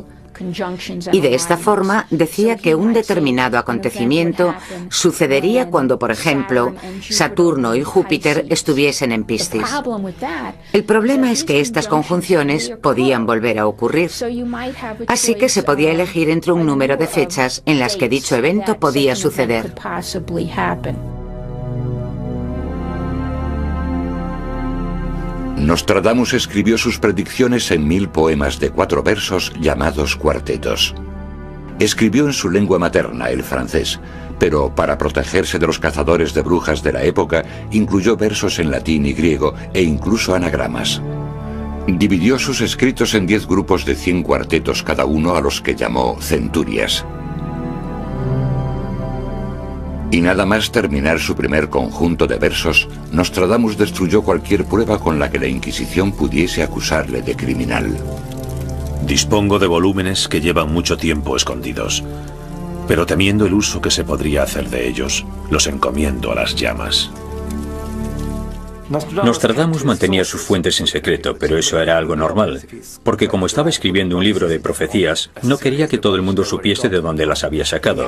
Y de esta forma decía que un determinado acontecimiento sucedería cuando, por ejemplo, Saturno y Júpiter estuviesen en Piscis. El problema es que estas conjunciones podían volver a ocurrir. Así que se podía elegir entre un número de fechas en las que dicho evento podía suceder. Nostradamus escribió sus predicciones en 1000 poemas de 4 versos llamados cuartetos. Escribió en su lengua materna, el francés, pero para protegerse de los cazadores de brujas de la época, incluyó versos en latín y griego e incluso anagramas. Dividió sus escritos en 10 grupos de 100 cuartetos cada uno, a los que llamó centurias. Y nada más terminar su primer conjunto de versos, Nostradamus destruyó cualquier prueba con la que la Inquisición pudiese acusarle de criminal. Dispongo de volúmenes que llevan mucho tiempo escondidos, pero temiendo el uso que se podría hacer de ellos, los encomiendo a las llamas. Nostradamus mantenía sus fuentes en secreto, pero eso era algo normal, porque como estaba escribiendo un libro de profecías, no quería que todo el mundo supiese de dónde las había sacado.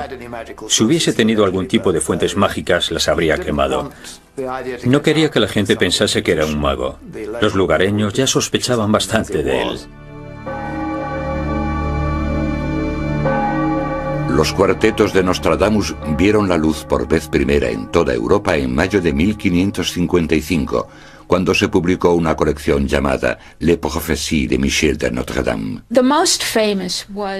Si hubiese tenido algún tipo de fuentes mágicas, las habría quemado. No quería que la gente pensase que era un mago. Los lugareños ya sospechaban bastante de él. Los cuartetos de Nostradamus vieron la luz por vez primera en toda Europa en mayo de 1555, cuando se publicó una colección llamada Les Prophéties de Michel de Notre Dame.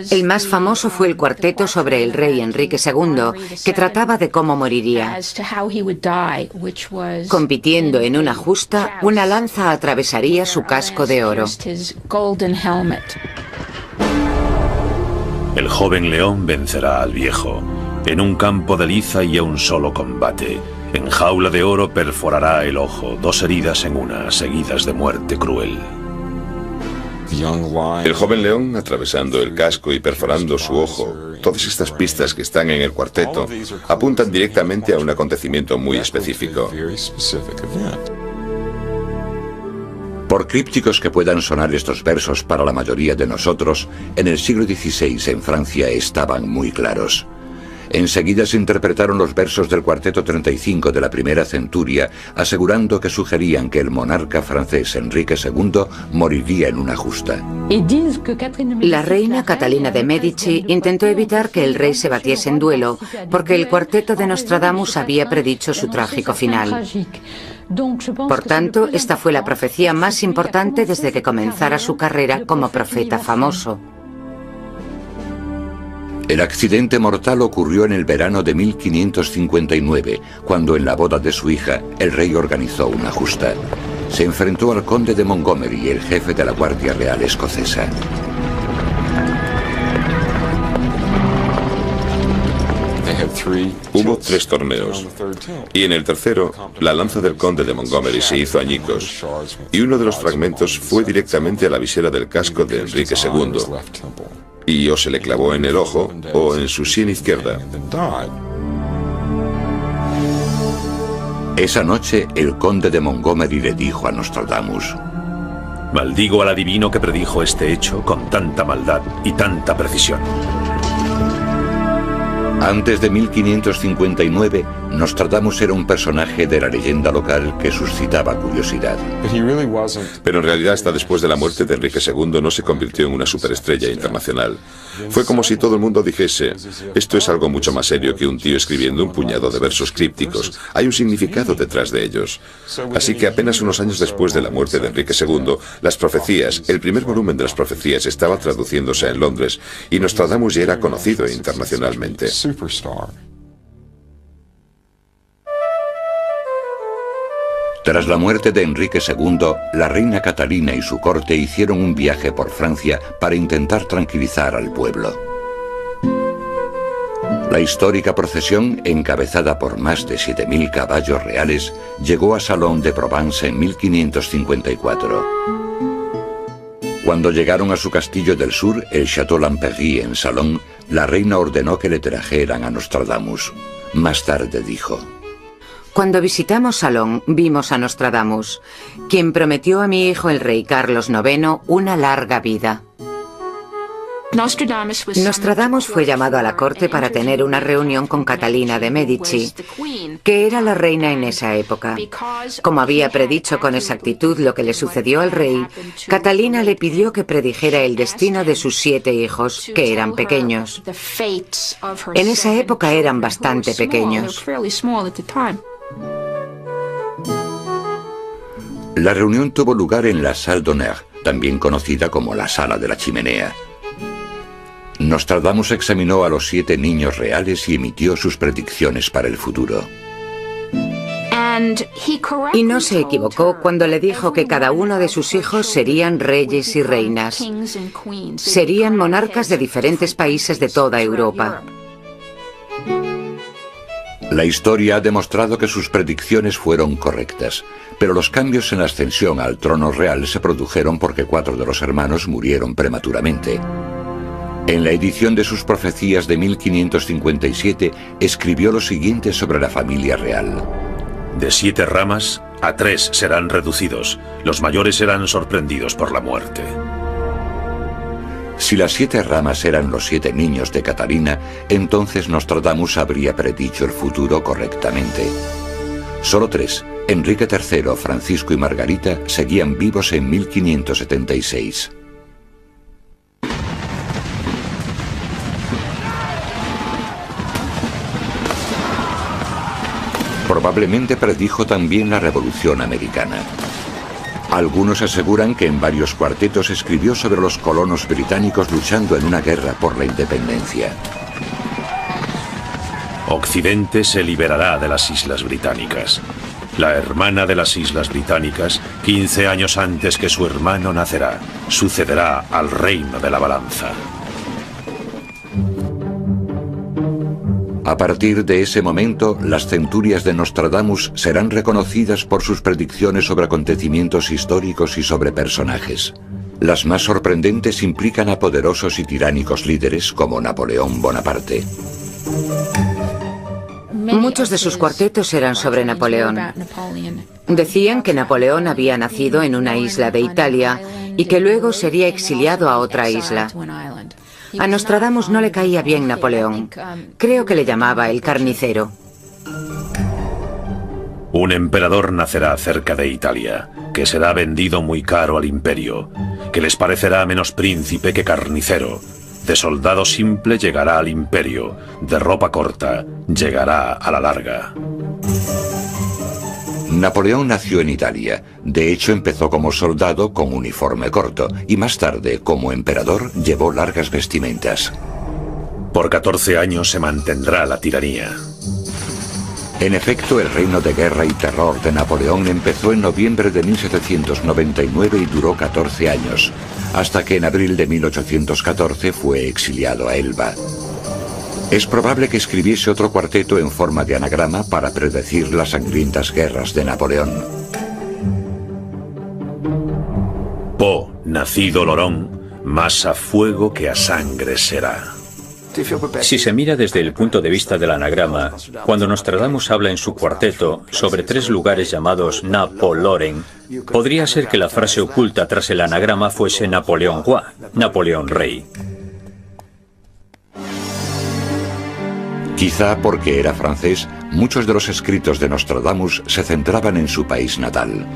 El más famoso fue el cuarteto sobre el rey Enrique II, que trataba de cómo moriría. Compitiendo en una justa, una lanza atravesaría su casco de oro. El joven león vencerá al viejo. En un campo de liza y a un solo combate. En jaula de oro perforará el ojo, 2 heridas en una, seguidas de muerte cruel. El joven león atravesando el casco y perforando su ojo. Todas estas pistas que están en el cuarteto apuntan directamente a un acontecimiento muy específico. Por crípticos que puedan sonar estos versos para la mayoría de nosotros, en el siglo XVI en Francia estaban muy claros. Enseguida se interpretaron los versos del cuarteto 35 de la primera centuria, asegurando que sugerían que el monarca francés Enrique II moriría en una justa. La reina Catalina de Medici intentó evitar que el rey se batiese en duelo, porque el cuarteto de Nostradamus había predicho su trágico final. Por tanto, esta fue la profecía más importante desde que comenzara su carrera como profeta famoso. El accidente mortal ocurrió en el verano de 1559, cuando en la boda de su hija, el rey organizó una justa. Se enfrentó al conde de Montgomery, el jefe de la Guardia Real escocesa. Hubo 3 torneos, y en el tercero, la lanza del conde de Montgomery se hizo añicos, y uno de los fragmentos fue directamente a la visera del casco de Enrique II, y o se le clavó en el ojo o en su sien izquierda. Esa noche, el conde de Montgomery le dijo a Nostradamus: Maldigo al adivino que predijo este hecho con tanta maldad y tanta precisión. Antes de 1559, Nostradamus era un personaje de la leyenda local que suscitaba curiosidad. Pero en realidad, hasta después de la muerte de Enrique II, no se convirtió en una superestrella internacional. Fue como si todo el mundo dijese: esto es algo mucho más serio que un tío escribiendo un puñado de versos crípticos. Hay un significado detrás de ellos. Así que apenas unos años después de la muerte de Enrique II, las profecías, el primer volumen de las profecías, estaba traduciéndose en Londres, y Nostradamus ya era conocido internacionalmente. Tras la muerte de Enrique II, la reina Catalina y su corte hicieron un viaje por Francia para intentar tranquilizar al pueblo. La histórica procesión, encabezada por más de 7.000 caballos reales, llegó a Salon de Provence en 1554. Cuando llegaron a su castillo del sur, el Château Lamperrie en Salon, la reina ordenó que le trajeran a Nostradamus. Más tarde dijo: Cuando visitamos Salón, vimos a Nostradamus, quien prometió a mi hijo el rey Carlos IX una larga vida. Nostradamus fue llamado a la corte para tener una reunión con Catalina de Medici, que era la reina en esa época. Como había predicho con exactitud lo que le sucedió al rey, Catalina le pidió que predijera el destino de sus 7 hijos, que eran pequeños. En esa época eran bastante pequeños. La reunión tuvo lugar en la Salle d'Honneur, también conocida como la Sala de la Chimenea. Nostradamus examinó a los 7 niños reales y emitió sus predicciones para el futuro. Y no se equivocó cuando le dijo que cada uno de sus hijos serían reyes y reinas. Serían monarcas de diferentes países de toda Europa. La historia ha demostrado que sus predicciones fueron correctas, pero los cambios en la ascensión al trono real se produjeron porque 4 de los hermanos murieron prematuramente. En la edición de sus profecías de 1557, escribió lo siguiente sobre la familia real. De 7 ramas, a 3 serán reducidos. Los mayores serán sorprendidos por la muerte. Si las 7 ramas eran los 7 niños de Catalina, entonces Nostradamus habría predicho el futuro correctamente. Solo 3, Enrique III, Francisco y Margarita, seguían vivos en 1576. Probablemente predijo también la Revolución Americana. Algunos aseguran que en varios cuartetos escribió sobre los colonos británicos luchando en una guerra por la independencia. Occidente se liberará de las Islas Británicas. La hermana de las Islas Británicas, 15 años antes que su hermano nacerá, sucederá al reino de la balanza. A partir de ese momento, las centurias de Nostradamus serán reconocidas por sus predicciones sobre acontecimientos históricos y sobre personajes. Las más sorprendentes implican a poderosos y tiránicos líderes como Napoleón Bonaparte. Muchos de sus cuartetos eran sobre Napoleón. Decían que Napoleón había nacido en una isla de Italia y que luego sería exiliado a otra isla. A Nostradamus no le caía bien Napoleón. Creo que le llamaba el carnicero. Un emperador nacerá cerca de Italia, que será vendido muy caro al imperio, que les parecerá menos príncipe que carnicero. De soldado simple llegará al imperio, de ropa corta llegará a la larga. Napoleón nació en Italia. De hecho, empezó como soldado con uniforme corto y más tarde, como emperador, llevó largas vestimentas. Por 14 años se mantendrá la tiranía. En efecto, el reino de guerra y terror de Napoleón empezó en noviembre de 1799 y duró 14 años, hasta que en abril de 1814 fue exiliado a Elba. Es probable que escribiese otro cuarteto en forma de anagrama para predecir las sangrientas guerras de Napoleón. Po, nacido Lorón, más a fuego que a sangre será. Si se mira desde el punto de vista del anagrama, cuando Nostradamus habla en su cuarteto sobre 3 lugares llamados Napoloren, podría ser que la frase oculta tras el anagrama fuese Napoleón Roi, Napoleón Rey. Quizá porque era francés, muchos de los escritos de Nostradamus se centraban en su país natal.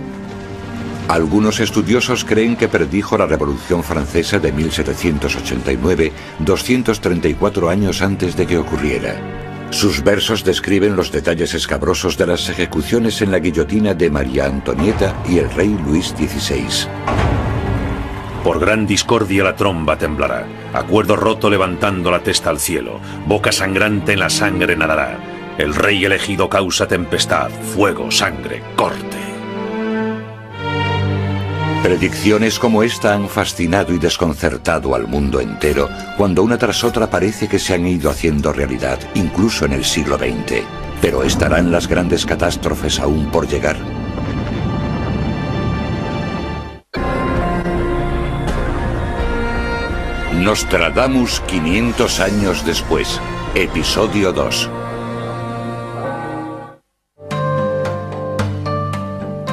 Algunos estudiosos creen que predijo la Revolución Francesa de 1789, 234 años antes de que ocurriera. Sus versos describen los detalles escabrosos de las ejecuciones en la guillotina de María Antonieta y el rey Luis XVI. Por gran discordia la tromba temblará, acuerdo roto levantando la testa al cielo, boca sangrante en la sangre nadará. El rey elegido causa tempestad, fuego, sangre, corte. Predicciones como esta han fascinado y desconcertado al mundo entero, cuando una tras otra parece que se han ido haciendo realidad, incluso en el siglo XX. Pero ¿estarán las grandes catástrofes aún por llegar? Nostradamus 500 años después, episodio 2.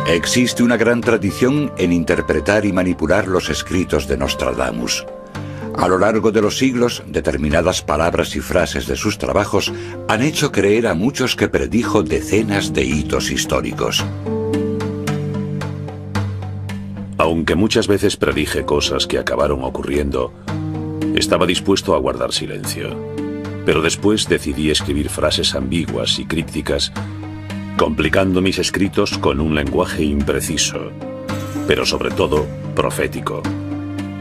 Existe una gran tradición en interpretar y manipular los escritos de Nostradamus. A lo largo de los siglos, determinadas palabras y frases de sus trabajos han hecho creer a muchos que predijo decenas de hitos históricos. Aunque muchas veces predije cosas que acabaron ocurriendo, estaba dispuesto a guardar silencio. Pero después decidí escribir frases ambiguas y crípticas, complicando mis escritos con un lenguaje impreciso, pero sobre todo profético,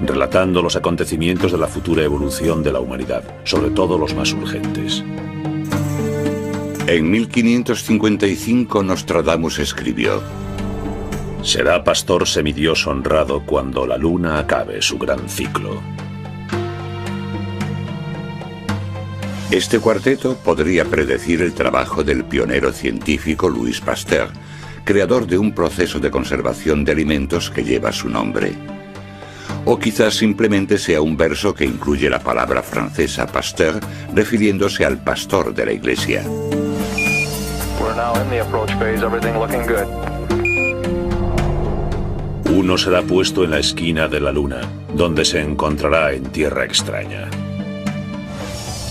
relatando los acontecimientos de la futura evolución de la humanidad, sobre todo los más urgentes. En 1555 Nostradamus escribió: será pastor semidios honrado cuando la luna acabe su gran ciclo. Este cuarteto podría predecir el trabajo del pionero científico Louis Pasteur, creador de un proceso de conservación de alimentos que lleva su nombre. O quizás simplemente sea un verso que incluye la palabra francesa Pasteur, refiriéndose al pastor de la iglesia. Uno será puesto en la esquina de la luna, donde se encontrará en tierra extraña.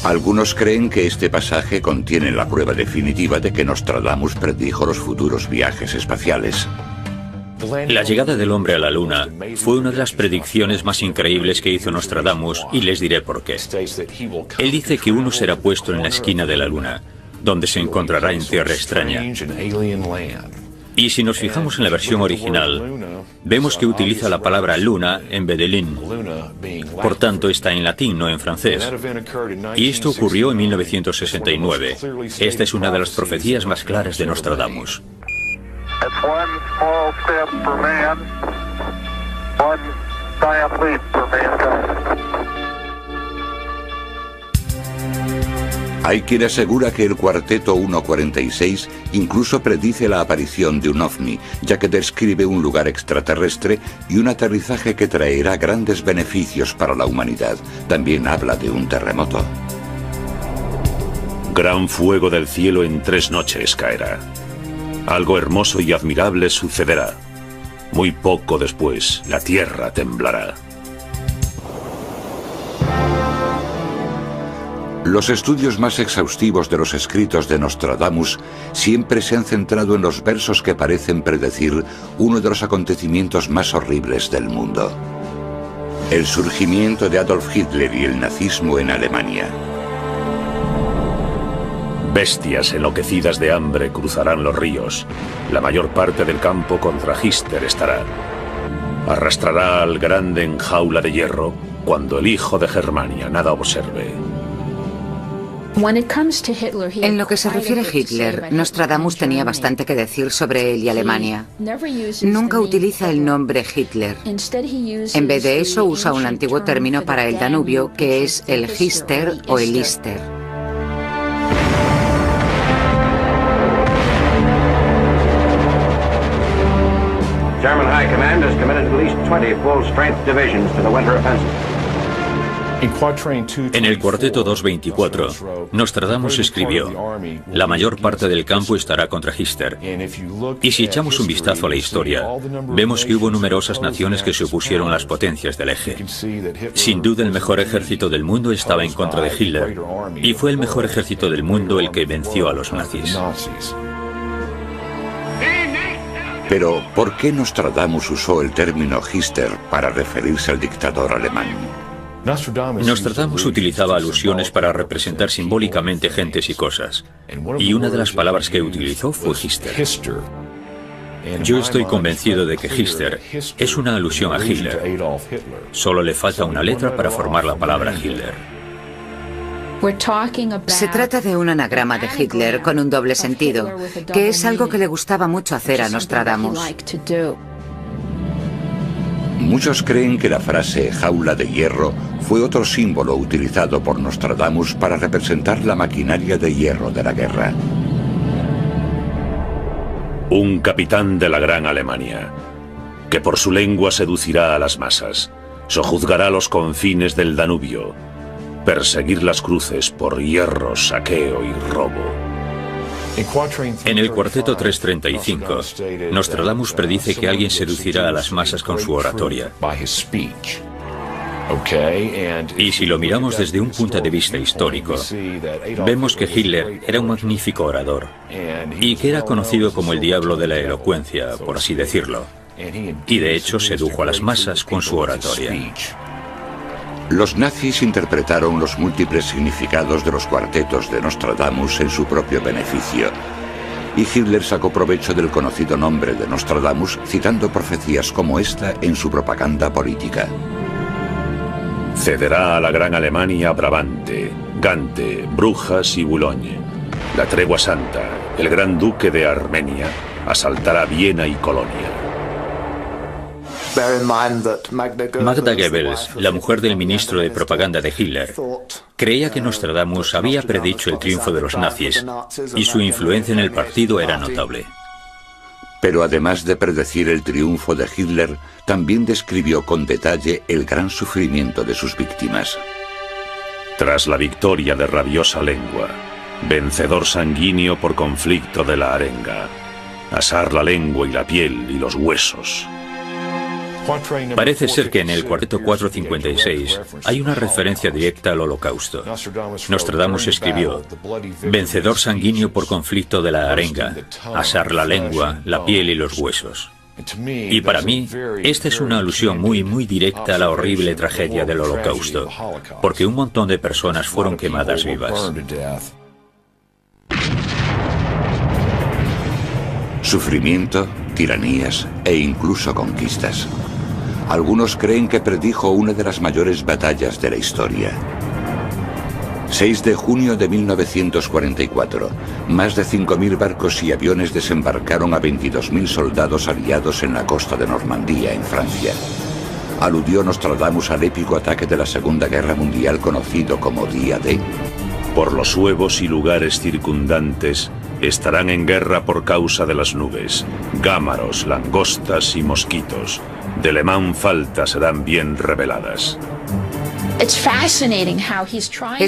Algunos creen que este pasaje contiene la prueba definitiva de que Nostradamus predijo los futuros viajes espaciales. La llegada del hombre a la luna fue una de las predicciones más increíbles que hizo Nostradamus, y les diré por qué. Él dice que uno será puesto en la esquina de la luna, donde se encontrará en tierra extraña. Y si nos fijamos en la versión original, vemos que utiliza la palabra luna en vez de lin. Por tanto, está en latín, no en francés. Y esto ocurrió en 1969. Esta es una de las profecías más claras de Nostradamus. Hay quien asegura que el cuarteto 146 incluso predice la aparición de un ovni, ya que describe un lugar extraterrestre y un aterrizaje que traerá grandes beneficios para la humanidad. También habla de un terremoto. Gran fuego del cielo en 3 noches caerá. Algo hermoso y admirable sucederá. Muy poco después, la tierra temblará. Los estudios más exhaustivos de los escritos de Nostradamus siempre se han centrado en los versos que parecen predecir uno de los acontecimientos más horribles del mundo: el surgimiento de Adolf Hitler y el nazismo en Alemania. Bestias enloquecidas de hambre cruzarán los ríos. La mayor parte del campo contra Hitler estará. Arrastrará al grande en jaula de hierro cuando el hijo de Germania nada observe. En lo que se refiere a Hitler, Nostradamus tenía bastante que decir sobre él y Alemania. Nunca utiliza el nombre Hitler. En vez de eso, usa un antiguo término para el Danubio, que es el Hister o el Ister. German High Command has committed at least 20 full-strength divisions to the winter offensive. En el cuarteto 224, Nostradamus escribió: la mayor parte del campo estará contra Hitler. Y si echamos un vistazo a la historia, vemos que hubo numerosas naciones que se opusieron a las potencias del eje. Sin duda el mejor ejército del mundo estaba en contra de Hitler, y fue el mejor ejército del mundo el que venció a los nazis. Pero, ¿por qué Nostradamus usó el término Hitler para referirse al dictador alemán? Nostradamus utilizaba alusiones para representar simbólicamente gentes y cosas, y una de las palabras que utilizó fue Hitler. Yo estoy convencido de que Hitler es una alusión a Hitler. Solo le falta una letra para formar la palabra Hitler. Se trata de un anagrama de Hitler con un doble sentido, que es algo que le gustaba mucho hacer a Nostradamus. Muchos creen que la frase jaula de hierro fue otro símbolo utilizado por Nostradamus para representar la maquinaria de hierro de la guerra. Un capitán de la Gran Alemania, que por su lengua seducirá a las masas, sojuzgará los confines del Danubio, perseguir las cruces por hierro, saqueo y robo. En el cuarteto 335, Nostradamus predice que alguien seducirá a las masas con su oratoria. Y si lo miramos desde un punto de vista histórico, vemos que Hitler era un magnífico orador y que era conocido como el diablo de la elocuencia, por así decirlo. Y de hecho sedujo a las masas con su oratoria. Los nazis interpretaron los múltiples significados de los cuartetos de Nostradamus en su propio beneficio. Y Hitler sacó provecho del conocido nombre de Nostradamus, citando profecías como esta en su propaganda política. Cederá a la Gran Alemania Brabante, Gante, Brujas y Boulogne. La tregua santa, el gran duque de Armenia, asaltará Viena y Colonia. Magda Goebbels, la mujer del ministro de propaganda de Hitler, creía que Nostradamus había predicho el triunfo de los nazis y su influencia en el partido era notable. Pero además de predecir el triunfo de Hitler, también describió con detalle el gran sufrimiento de sus víctimas. Tras la victoria de rabiosa lengua, vencedor sanguíneo por conflicto de la arenga, asar la lengua y la piel y los huesos. Parece ser que en el cuarteto 456 hay una referencia directa al Holocausto. Nostradamus escribió: vencedor sanguíneo por conflicto de la arenga, asar la lengua, la piel y los huesos. Y para mí, esta es una alusión muy directa a la horrible tragedia del Holocausto, porque un montón de personas fueron quemadas vivas. Sufrimiento, tiranías e incluso conquistas. Algunos creen que predijo una de las mayores batallas de la historia. 6 de junio de 1944. Más de 5.000 barcos y aviones desembarcaron a 22.000 soldados aliados en la costa de Normandía, en Francia. Aludió Nostradamus al épico ataque de la Segunda Guerra Mundial conocido como Día D. Por los huevos y lugares circundantes estarán en guerra por causa de las nubes, gámaros, langostas y mosquitos. De Le Mans falta serán bien reveladas. Es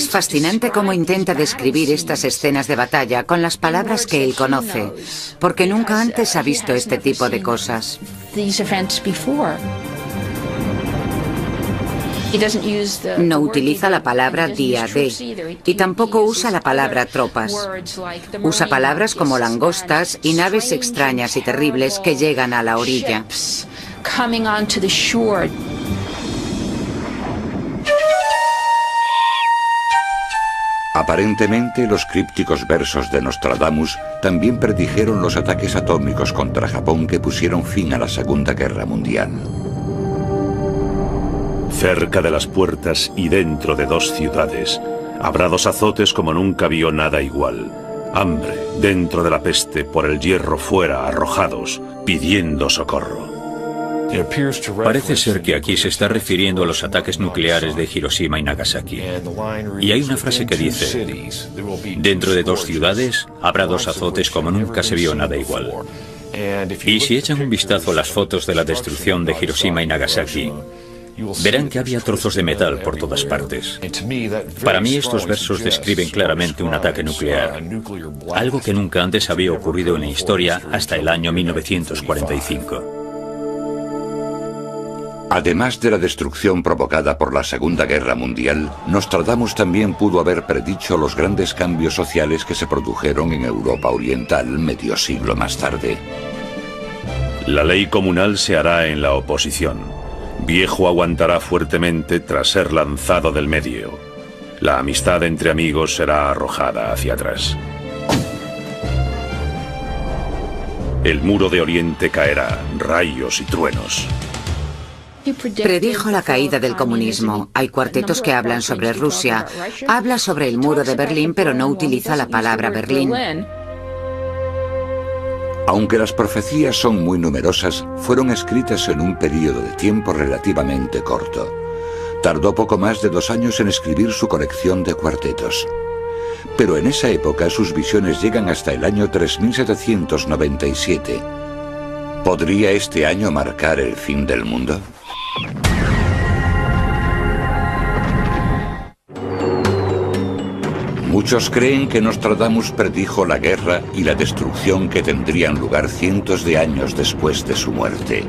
fascinante cómo intenta describir estas escenas de batalla con las palabras que él conoce, porque nunca antes ha visto este tipo de cosas. No utiliza la palabra día D y tampoco usa la palabra tropas. Usa palabras como langostas y naves extrañas y terribles que llegan a la orilla. Aparentemente, los crípticos versos de Nostradamus también predijeron los ataques atómicos contra Japón que pusieron fin a la Segunda Guerra Mundial. Cerca de las puertas y dentro de 2 ciudades, habrá 2 azotes como nunca vio nada igual. Hambre dentro de la peste, por el hierro fuera, arrojados, pidiendo socorro. Parece ser que aquí se está refiriendo a los ataques nucleares de Hiroshima y Nagasaki. Y hay una frase que dice: dentro de 2 ciudades habrá 2 azotes como nunca se vio nada igual. Y si echan un vistazo a las fotos de la destrucción de Hiroshima y Nagasaki, verán que había trozos de metal por todas partes. Para mí estos versos describen claramente un ataque nuclear, algo que nunca antes había ocurrido en la historia hasta el año 1945. Además de la destrucción provocada por la Segunda Guerra Mundial, Nostradamus también pudo haber predicho los grandes cambios sociales que se produjeron en Europa Oriental medio siglo más tarde. La ley comunal se hará en la oposición. Viejo aguantará fuertemente tras ser lanzado del medio. La amistad entre amigos será arrojada hacia atrás. El muro de Oriente caerá, rayos y truenos. Predijo la caída del comunismo. Hay cuartetos que hablan sobre Rusia. Habla sobre el muro de Berlín, pero no utiliza la palabra Berlín. Aunque las profecías son muy numerosas, fueron escritas en un periodo de tiempo relativamente corto. Tardó poco más de 2 años en escribir su colección de cuartetos. Pero en esa época sus visiones llegan hasta el año 3797. ¿Podría este año marcar el fin del mundo? Muchos creen que Nostradamus predijo la guerra y la destrucción que tendrían lugar cientos de años después de su muerte.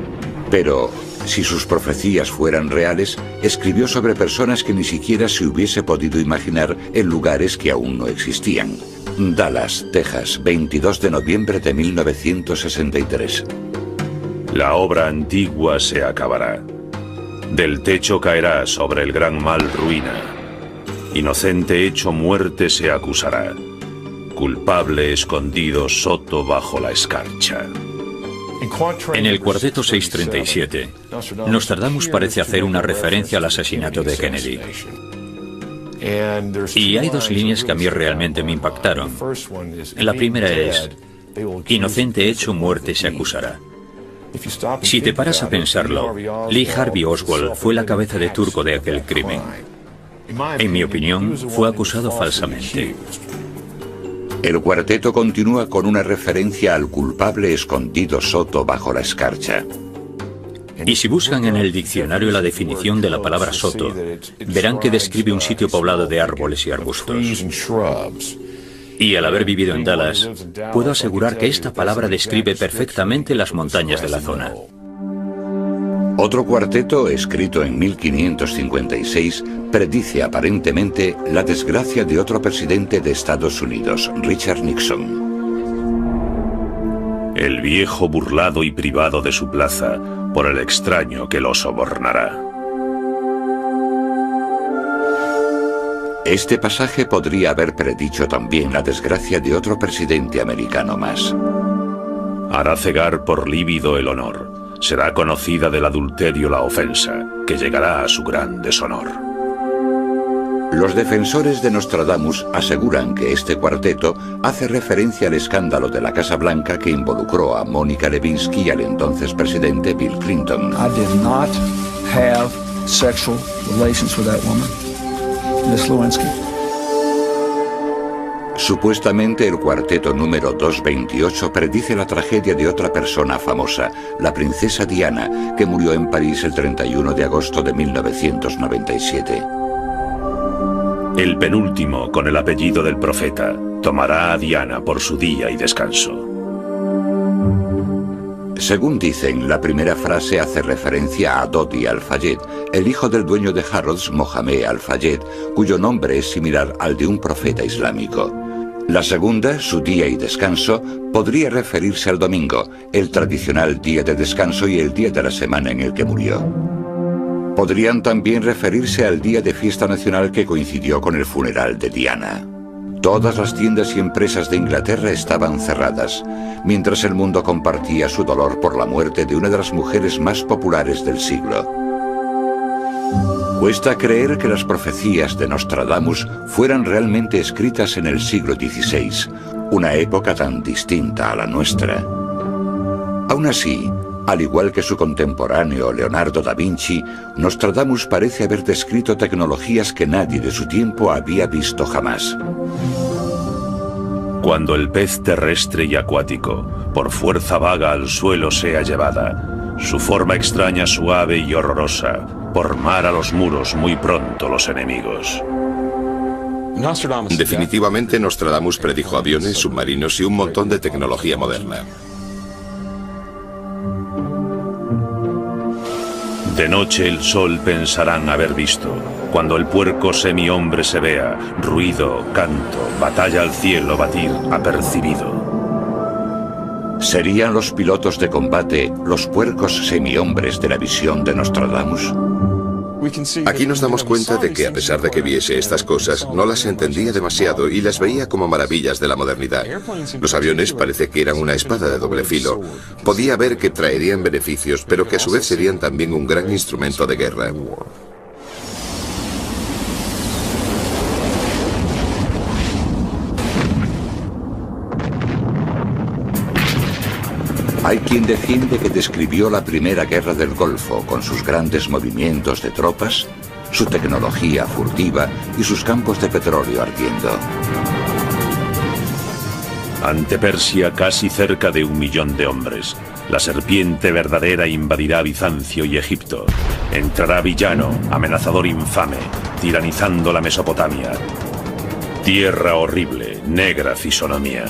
Pero, si sus profecías fueran reales, escribió sobre personas que ni siquiera se hubiese podido imaginar en lugares que aún no existían. Dallas, Texas, 22 de noviembre de 1963. La obra antigua se acabará. Del techo caerá sobre el gran mal ruina. Inocente hecho muerte se acusará. Culpable escondido soto bajo la escarcha. En el cuarteto 637, Nostradamus parece hacer una referencia al asesinato de Kennedy. Y hay 2 líneas que a mí realmente me impactaron. La primera es: inocente hecho muerte se acusará. Si te paras a pensarlo, Lee Harvey Oswald fue la cabeza de turco de aquel crimen. En mi opinión, fue acusado falsamente. El cuarteto continúa con una referencia al culpable escondido soto bajo la escarcha. Y si buscan en el diccionario la definición de la palabra soto, verán que describe un sitio poblado de árboles y arbustos. Y al haber vivido en Dallas, puedo asegurar que esta palabra describe perfectamente las montañas de la zona. Otro cuarteto, escrito en 1556, predice aparentemente la desgracia de otro presidente de Estados Unidos, Richard Nixon. El viejo burlado y privado de su plaza por el extraño que lo sobornará. Este pasaje podría haber predicho también la desgracia de otro presidente americano más. Hará cegar por lívido el honor. Será conocida del adulterio la ofensa, que llegará a su gran deshonor. Los defensores de Nostradamus aseguran que este cuarteto hace referencia al escándalo de la Casa Blanca que involucró a Mónica Lewinsky y al entonces presidente Bill Clinton. I did not have sexual relations with that woman, Miss Lewinsky. Supuestamente el cuarteto número 228 predice la tragedia de otra persona famosa, la princesa Diana, que murió en París el 31 de agosto de 1997. El penúltimo, con el apellido del profeta, tomará a Diana por su día y descanso. Según dicen, la primera frase hace referencia a Dodi Al-Fayed, el hijo del dueño de Harrods, Mohamed Al-Fayed, cuyo nombre es similar al de un profeta islámico. La segunda, su día y descanso, podría referirse al domingo, el tradicional día de descanso y el día de la semana en el que murió. Podrían también referirse al día de fiesta nacional que coincidió con el funeral de Diana. Todas las tiendas y empresas de Inglaterra estaban cerradas, mientras el mundo compartía su dolor por la muerte de una de las mujeres más populares del siglo. Cuesta creer que las profecías de Nostradamus fueran realmente escritas en el siglo XVI, una época tan distinta a la nuestra. Aún así, al igual que su contemporáneo Leonardo da Vinci, Nostradamus parece haber descrito tecnologías que nadie de su tiempo había visto jamás. Cuando el pez terrestre y acuático, por fuerza vaga al suelo sea llevada, su forma extraña, suave y horrorosa, por mar a los muros muy pronto los enemigos. Definitivamente Nostradamus predijo aviones, submarinos y un montón de tecnología moderna. De noche el sol pensarán haber visto, cuando el puerco semi-hombre se vea, ruido, canto, batalla al cielo, batir, apercibido. ¿Serían los pilotos de combate los puercos semi-hombres de la visión de Nostradamus? Aquí nos damos cuenta de que a pesar de que viese estas cosas, no las entendía demasiado y las veía como maravillas de la modernidad. Los aviones parece que eran una espada de doble filo. Podía ver que traerían beneficios, pero que a su vez serían también un gran instrumento de guerra. Hay quien defiende que describió la primera guerra del Golfo con sus grandes movimientos de tropas, su tecnología furtiva y sus campos de petróleo ardiendo. Ante Persia casi cerca de 1 millón de hombres. La serpiente verdadera invadirá Bizancio y Egipto. Entrará villano, amenazador infame, tiranizando la Mesopotamia. Tierra horrible, negra fisonomía.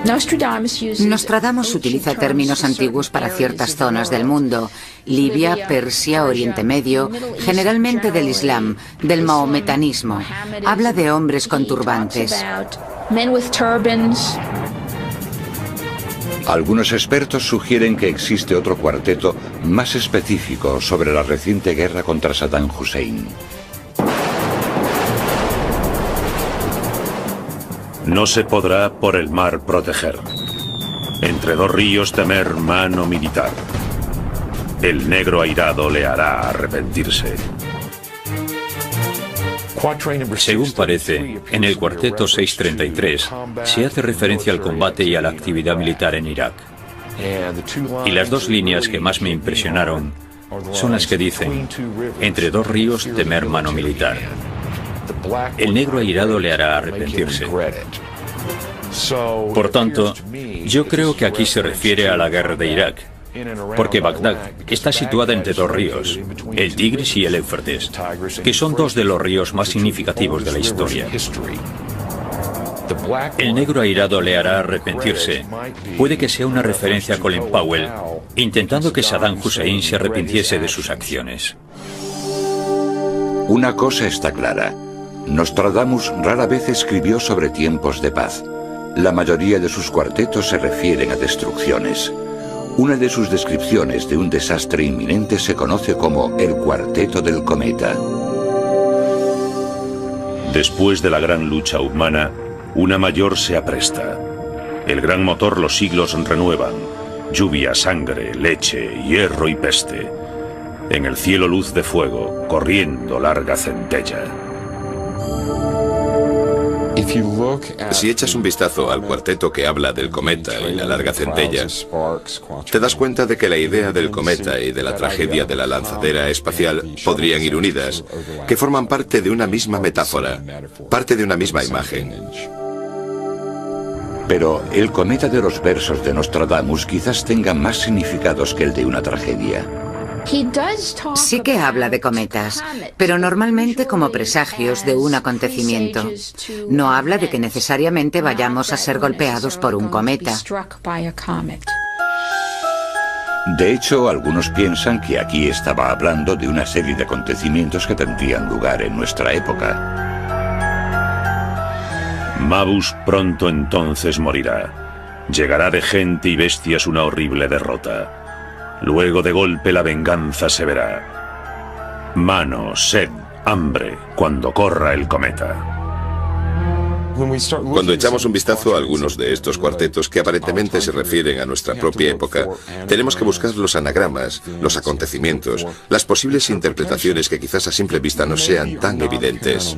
Nostradamus utiliza términos antiguos para ciertas zonas del mundo: Libia, Persia, Oriente Medio, generalmente del Islam, del mahometanismo. Habla de hombres con turbantes. Algunos expertos sugieren que existe otro cuarteto más específico sobre la reciente guerra contra Saddam Hussein. No se podrá por el mar proteger. Entre 2 ríos temer mano militar. El negro airado le hará arrepentirse. Según parece, en el cuarteto 633 se hace referencia al combate y a la actividad militar en Irak. Y las 2 líneas que más me impresionaron son las que dicen: entre 2 ríos temer mano militar. El negro airado le hará arrepentirse. Por tanto, yo creo que aquí se refiere a la guerra de Irak, porque Bagdad está situada entre 2 ríos, el Tigris y el Éufrates, que son 2 de los ríos más significativos de la historia. El negro airado le hará arrepentirse. Puede que sea una referencia a Colin Powell, intentando que Saddam Hussein se arrepintiese de sus acciones. Una cosa está clara: Nostradamus rara vez escribió sobre tiempos de paz. La mayoría de sus cuartetos se refieren a destrucciones. Una de sus descripciones de un desastre inminente se conoce como el Cuarteto del Cometa. Después de la gran lucha humana, una mayor se apresta. El gran motor los siglos renuevan. Lluvia, sangre, leche, hierro y peste. En el cielo luz de fuego, corriendo larga centella. Si echas un vistazo al cuarteto que habla del cometa y la larga centella, te das cuenta de que la idea del cometa y de la tragedia de la lanzadera espacial podrían ir unidas, que forman parte de una misma metáfora, parte de una misma imagen. Pero el cometa de los versos de Nostradamus quizás tenga más significados que el de una tragedia. Sí que habla de cometas, pero normalmente como presagios de un acontecimiento. No habla de que necesariamente vayamos a ser golpeados por un cometa. De hecho, algunos piensan que aquí estaba hablando de una serie de acontecimientos que tendrían lugar en nuestra época. Mabus pronto entonces morirá. Llegará de gente y bestias una horrible derrota. Luego de golpe la venganza se verá. Mano, sed, hambre, cuando corra el cometa. Cuando echamos un vistazo a algunos de estos cuartetos que aparentemente se refieren a nuestra propia época, tenemos que buscar los anagramas, los acontecimientos, las posibles interpretaciones que quizás a simple vista no sean tan evidentes.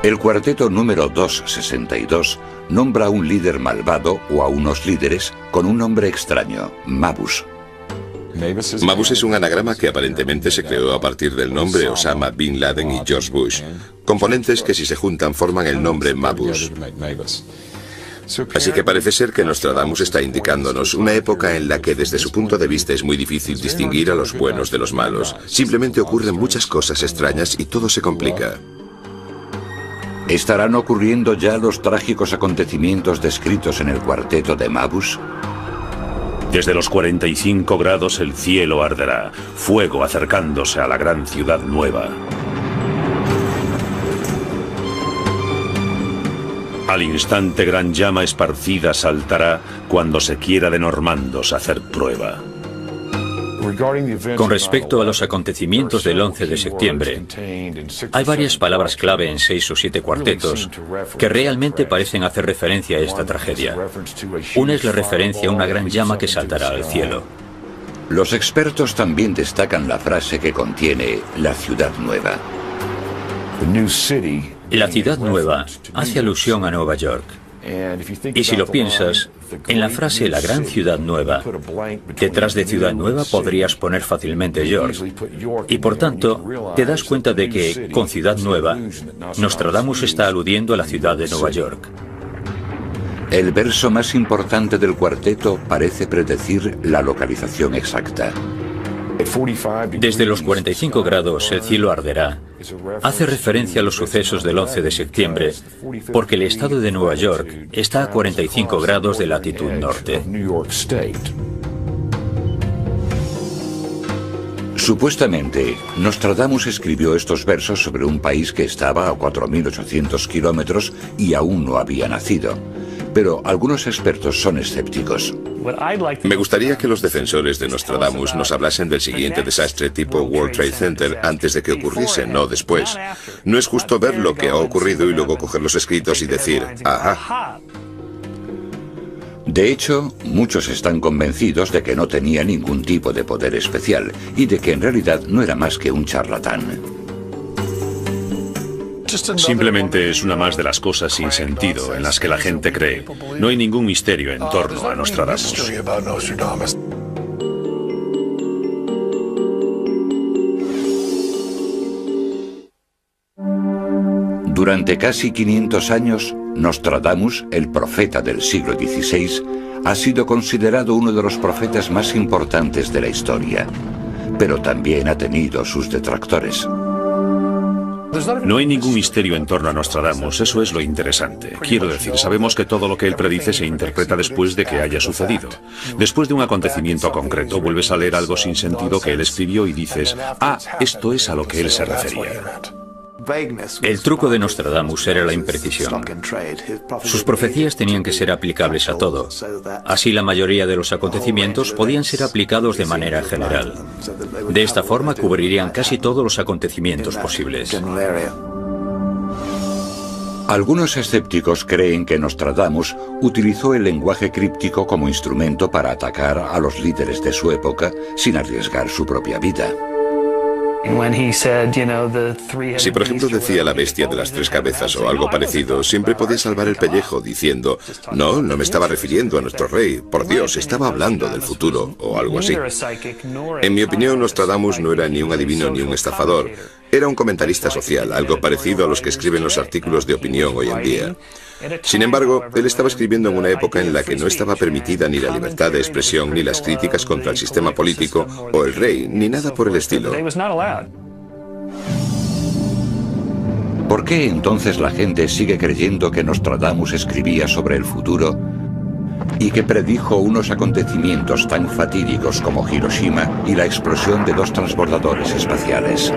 El cuarteto número 262 nombra a un líder malvado o a unos líderes con un nombre extraño: Mabus. Mabus es un anagrama que aparentemente se creó a partir del nombre Osama Bin Laden y George Bush, componentes que si se juntan forman el nombre Mabus. Así que parece ser que Nostradamus está indicándonos una época en la que desde su punto de vista es muy difícil distinguir a los buenos de los malos. Simplemente ocurren muchas cosas extrañas y todo se complica. ¿Estarán ocurriendo ya los trágicos acontecimientos descritos en el cuarteto de Mabus? Desde los 45 grados el cielo arderá, fuego acercándose a la gran ciudad nueva. Al instante gran llama esparcida saltará cuando se quiera de normandos hacer prueba. Con respecto a los acontecimientos del 11 de septiembre, hay varias palabras clave en 6 o 7 cuartetos que realmente parecen hacer referencia a esta tragedia. Una es la referencia a una gran llama que saltará al cielo. Los expertos también destacan la frase que contiene la ciudad nueva. La ciudad nueva hace alusión a Nueva York. Y si lo piensas, en la frase la gran ciudad nueva, detrás de ciudad nueva podrías poner fácilmente York. Y por tanto, te das cuenta de que, con ciudad nueva, Nostradamus está aludiendo a la ciudad de Nueva York. El verso más importante del cuarteto parece predecir la localización exacta. Desde los 45 grados el cielo arderá. Hace referencia a los sucesos del 11 de septiembre, porque el estado de Nueva York está a 45 grados de latitud norte. Supuestamente, Nostradamus escribió estos versos sobre un país que estaba a 4.800 kilómetros y aún no había nacido. Pero algunos expertos son escépticos. Me gustaría que los defensores de Nostradamus nos hablasen del siguiente desastre tipo World Trade Center antes de que ocurriese, no después. No es justo ver lo que ha ocurrido y luego coger los escritos y decir, ajá. De hecho, muchos están convencidos de que no tenía ningún tipo de poder especial y de que en realidad no era más que un charlatán. Simplemente es una más de las cosas sin sentido en las que la gente cree. No hay ningún misterio en torno a Nostradamus. Durante casi 500 años, Nostradamus, el profeta del siglo XVI, ha sido considerado uno de los profetas más importantes de la historia. Pero también ha tenido sus detractores. No hay ningún misterio en torno a Nostradamus, eso es lo interesante. Quiero decir, sabemos que todo lo que él predice se interpreta después de que haya sucedido. Después de un acontecimiento concreto, vuelves a leer algo sin sentido que él escribió y dices, ah, esto es a lo que él se refería. El truco de Nostradamus era la imprecisión. Sus profecías tenían que ser aplicables a todo. Así la mayoría de los acontecimientos podían ser aplicados de manera general. De esta forma cubrirían casi todos los acontecimientos posibles. Algunos escépticos creen que Nostradamus utilizó el lenguaje críptico como instrumento para atacar a los líderes de su época sin arriesgar su propia vida. Si por ejemplo decía la bestia de las 3 cabezas o algo parecido, siempre podía salvar el pellejo diciendo, no me estaba refiriendo a nuestro rey, por Dios, estaba hablando del futuro, o algo así. En mi opinión, Nostradamus no era ni un adivino ni un estafador, era un comentarista social, algo parecido a los que escriben los artículos de opinión hoy en día. Sin embargo, él estaba escribiendo en una época en la que no estaba permitida ni la libertad de expresión, ni las críticas contra el sistema político, o el rey, ni nada por el estilo. ¿Por qué entonces la gente sigue creyendo que Nostradamus escribía sobre el futuro y que predijo unos acontecimientos tan fatídicos como Hiroshima y la explosión de 2 transbordadores espaciales?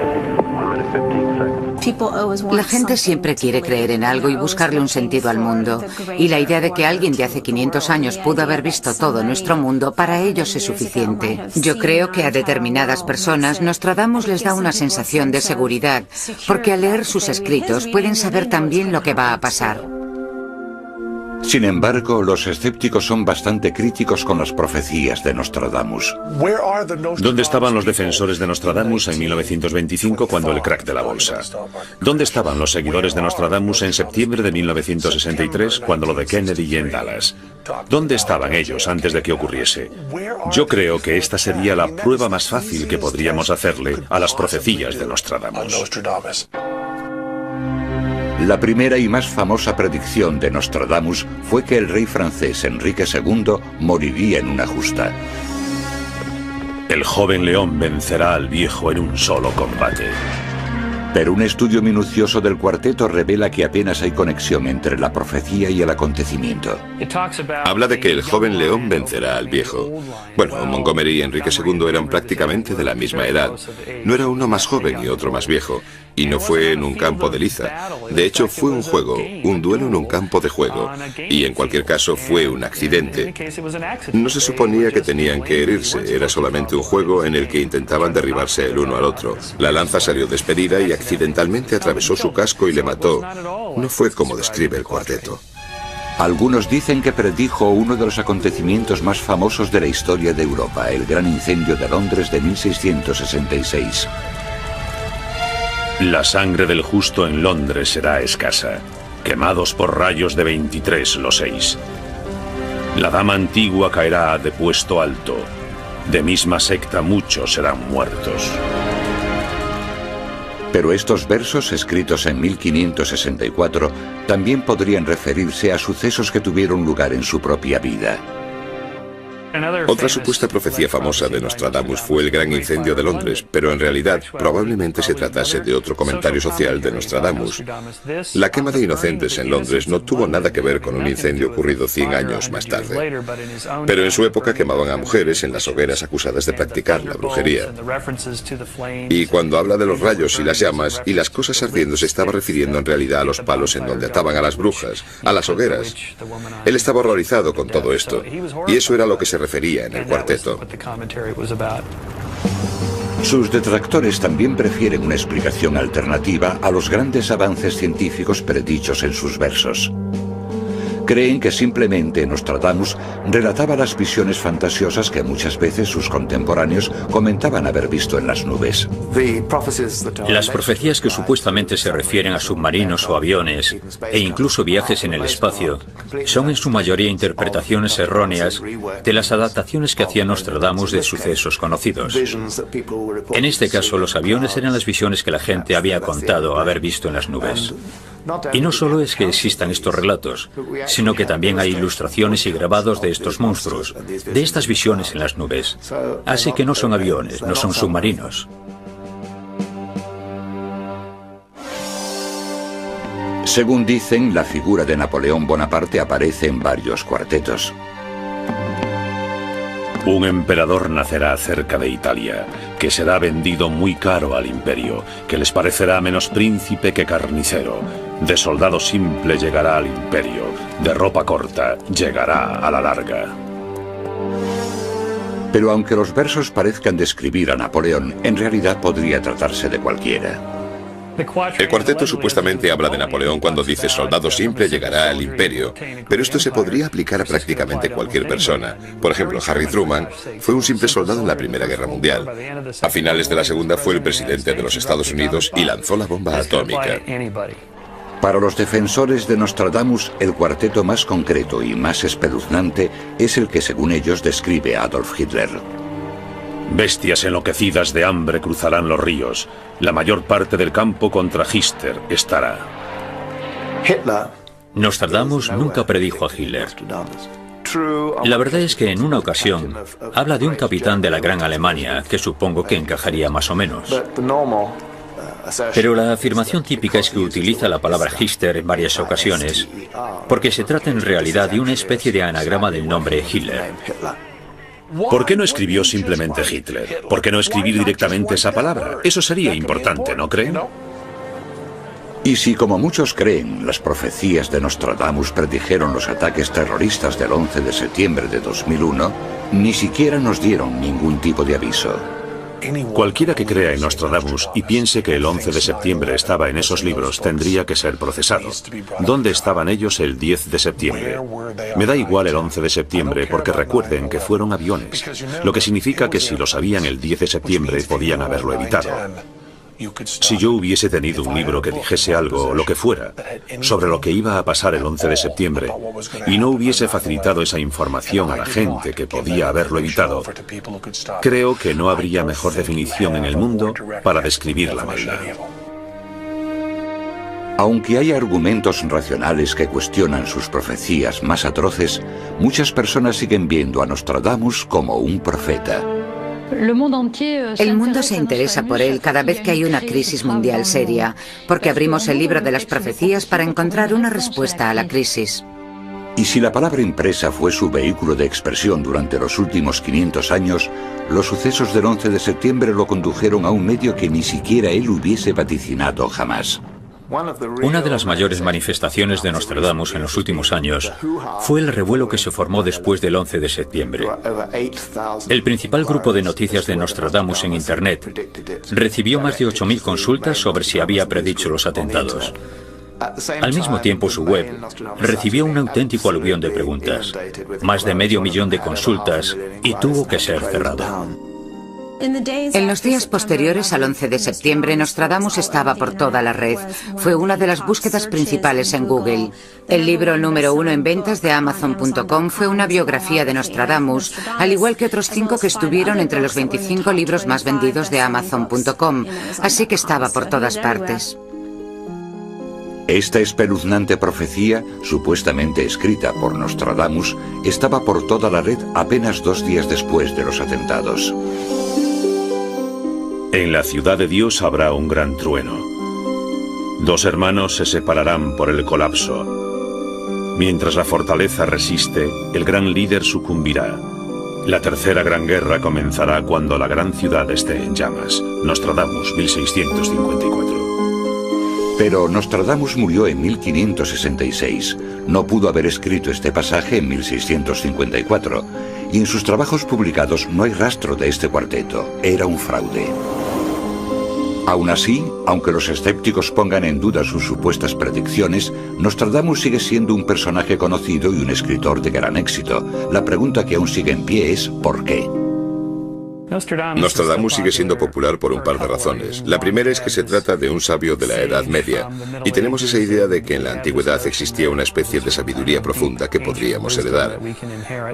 La gente siempre quiere creer en algo y buscarle un sentido al mundo. Y la idea de que alguien de hace 500 años pudo haber visto todo nuestro mundo, para ellos es suficiente. Yo creo que a determinadas personas Nostradamus les da una sensación de seguridad, porque al leer sus escritos pueden saber también lo que va a pasar. Sin embargo, los escépticos son bastante críticos con las profecías de Nostradamus. ¿Dónde estaban los defensores de Nostradamus en 1925 cuando el crack de la bolsa? ¿Dónde estaban los seguidores de Nostradamus en septiembre de 1963 cuando lo de Kennedy en Dallas? ¿Dónde estaban ellos antes de que ocurriese? Yo creo que esta sería la prueba más fácil que podríamos hacerle a las profecías de Nostradamus. La primera y más famosa predicción de Nostradamus fue que el rey francés Enrique II moriría en una justa. El joven león vencerá al viejo en un solo combate. Pero un estudio minucioso del cuarteto revela que apenas hay conexión entre la profecía y el acontecimiento. Habla de que el joven león vencerá al viejo. Bueno, Montgomery y Enrique II eran prácticamente de la misma edad. No era uno más joven y otro más viejo. Y no fue en un campo de liza. De hecho, fue un juego, un duelo en un campo de juego. Y en cualquier caso fue un accidente. No se suponía que tenían que herirse. Era solamente un juego en el que intentaban derribarse el uno al otro. La lanza salió despedida y accidentalmente atravesó su casco y le mató. No fue como describe el cuarteto. Algunos dicen que predijo uno de los acontecimientos más famosos de la historia de Europa, el gran incendio de Londres de 1666. La sangre del justo en Londres será escasa, quemados por rayos de 23 los 6. La dama antigua caerá de puesto alto, de misma secta muchos serán muertos. Pero estos versos, escritos en 1564, también podrían referirse a sucesos que tuvieron lugar en su propia vida. Otra supuesta profecía famosa de Nostradamus fue el gran incendio de Londres, pero en realidad probablemente se tratase de otro comentario social de Nostradamus. La quema de inocentes en Londres no tuvo nada que ver con un incendio ocurrido 100 años más tarde. Pero en su época quemaban a mujeres en las hogueras acusadas de practicar la brujería. Y cuando habla de los rayos y las llamas y las cosas ardiendo, se estaba refiriendo en realidad a los palos en donde ataban a las brujas, a las hogueras. Él estaba horrorizado con todo esto, y eso era lo que se refería en el cuarteto. Sus detractores también prefieren una explicación alternativa a los grandes avances científicos predichos en sus versos. Creen que simplemente Nostradamus relataba las visiones fantasiosas que muchas veces sus contemporáneos comentaban haber visto en las nubes. Las profecías que supuestamente se refieren a submarinos o aviones, e incluso viajes en el espacio, son en su mayoría interpretaciones erróneas de las adaptaciones que hacía Nostradamus de sucesos conocidos. En este caso, los aviones eran las visiones que la gente había contado haber visto en las nubes. Y no solo es que existan estos relatos, sino que también hay ilustraciones y grabados de estos monstruos, de estas visiones en las nubes. Así que no son aviones, no son submarinos. Según dicen, la figura de Napoleón Bonaparte aparece en varios cuartetos. Un emperador nacerá cerca de Italia, que será vendido muy caro al imperio, que les parecerá menos príncipe que carnicero. De soldado simple llegará al imperio, de ropa corta llegará a la larga. Pero aunque los versos parezcan describir a Napoleón, en realidad podría tratarse de cualquiera. El cuarteto supuestamente habla de Napoleón cuando dice soldado simple llegará al imperio, pero esto se podría aplicar a prácticamente cualquier persona. Por ejemplo, Harry Truman fue un simple soldado en la Primera Guerra Mundial. A finales de la Segunda fue el presidente de los Estados Unidos y lanzó la bomba atómica. Para los defensores de Nostradamus, el cuarteto más concreto y más espeluznante es el que, según ellos, describe a Adolf Hitler. Bestias enloquecidas de hambre cruzarán los ríos. La mayor parte del campo contra Hitler estará. Nostradamus nunca predijo a Hitler. La verdad es que en una ocasión habla de un capitán de la Gran Alemania, que supongo que encajaría más o menos. Pero la afirmación típica es que utiliza la palabra Hitler en varias ocasiones, porque se trata en realidad de una especie de anagrama del nombre Hitler. ¿Por qué no escribió simplemente Hitler? ¿Por qué no escribir directamente esa palabra? Eso sería importante, ¿no creen? Y si, como muchos creen, las profecías de Nostradamus predijeron los ataques terroristas del 11 de septiembre de 2001, ni siquiera nos dieron ningún tipo de aviso. Cualquiera que crea en Nostradamus y piense que el 11 de septiembre estaba en esos libros tendría que ser procesado. ¿Dónde estaban ellos el 10 de septiembre? Me da igual el 11 de septiembre porque recuerden que fueron aviones, lo que significa que si lo sabían el 10 de septiembre podían haberlo evitado. Si yo hubiese tenido un libro que dijese algo, lo que fuera, sobre lo que iba a pasar el 11 de septiembre, y no hubiese facilitado esa información a la gente que podía haberlo evitado, creo que no habría mejor definición en el mundo para describir la maldad. Aunque hay argumentos racionales que cuestionan sus profecías más atroces, muchas personas siguen viendo a Nostradamus como un profeta. El mundo se interesa por él cada vez que hay una crisis mundial seria, porque abrimos el libro de las profecías para encontrar una respuesta a la crisis. Y si la palabra impresa fue su vehículo de expresión durante los últimos 500 años, los sucesos del 11 de septiembre lo condujeron a un medio que ni siquiera él hubiese vaticinado jamás. Una de las mayores manifestaciones de Nostradamus en los últimos años fue el revuelo que se formó después del 11 de septiembre. El principal grupo de noticias de Nostradamus en Internet recibió más de 8.000 consultas sobre si había predicho los atentados. Al mismo tiempo, su web recibió un auténtico aluvión de preguntas, más de 500.000 de consultas, y tuvo que ser cerrado. En los días posteriores al 11 de septiembre, Nostradamus estaba por toda la red. Fue una de las búsquedas principales en Google. El libro número 1 en ventas de Amazon.com fue una biografía de Nostradamus, al igual que otros 5 que estuvieron entre los 25 libros más vendidos de Amazon.com, así que estaba por todas partes. Esta espeluznante profecía, supuestamente escrita por Nostradamus, estaba por toda la red apenas 2 días después de los atentados. En la ciudad de Dios habrá un gran trueno. 2 hermanos se separarán por el colapso. Mientras la fortaleza resiste, el gran líder sucumbirá. La tercera gran guerra comenzará cuando la gran ciudad esté en llamas. Nostradamus, 1654. Pero Nostradamus murió en 1566. No pudo haber escrito este pasaje en 1654. Y en sus trabajos publicados no hay rastro de este cuarteto. Era un fraude. Aún así, aunque los escépticos pongan en duda sus supuestas predicciones, Nostradamus sigue siendo un personaje conocido y un escritor de gran éxito. La pregunta que aún sigue en pie es ¿por qué? Nostradamus sigue siendo popular por un par de razones. La primera es que se trata de un sabio de la Edad Media, y tenemos esa idea de que en la antigüedad existía una especie de sabiduría profunda que podríamos heredar.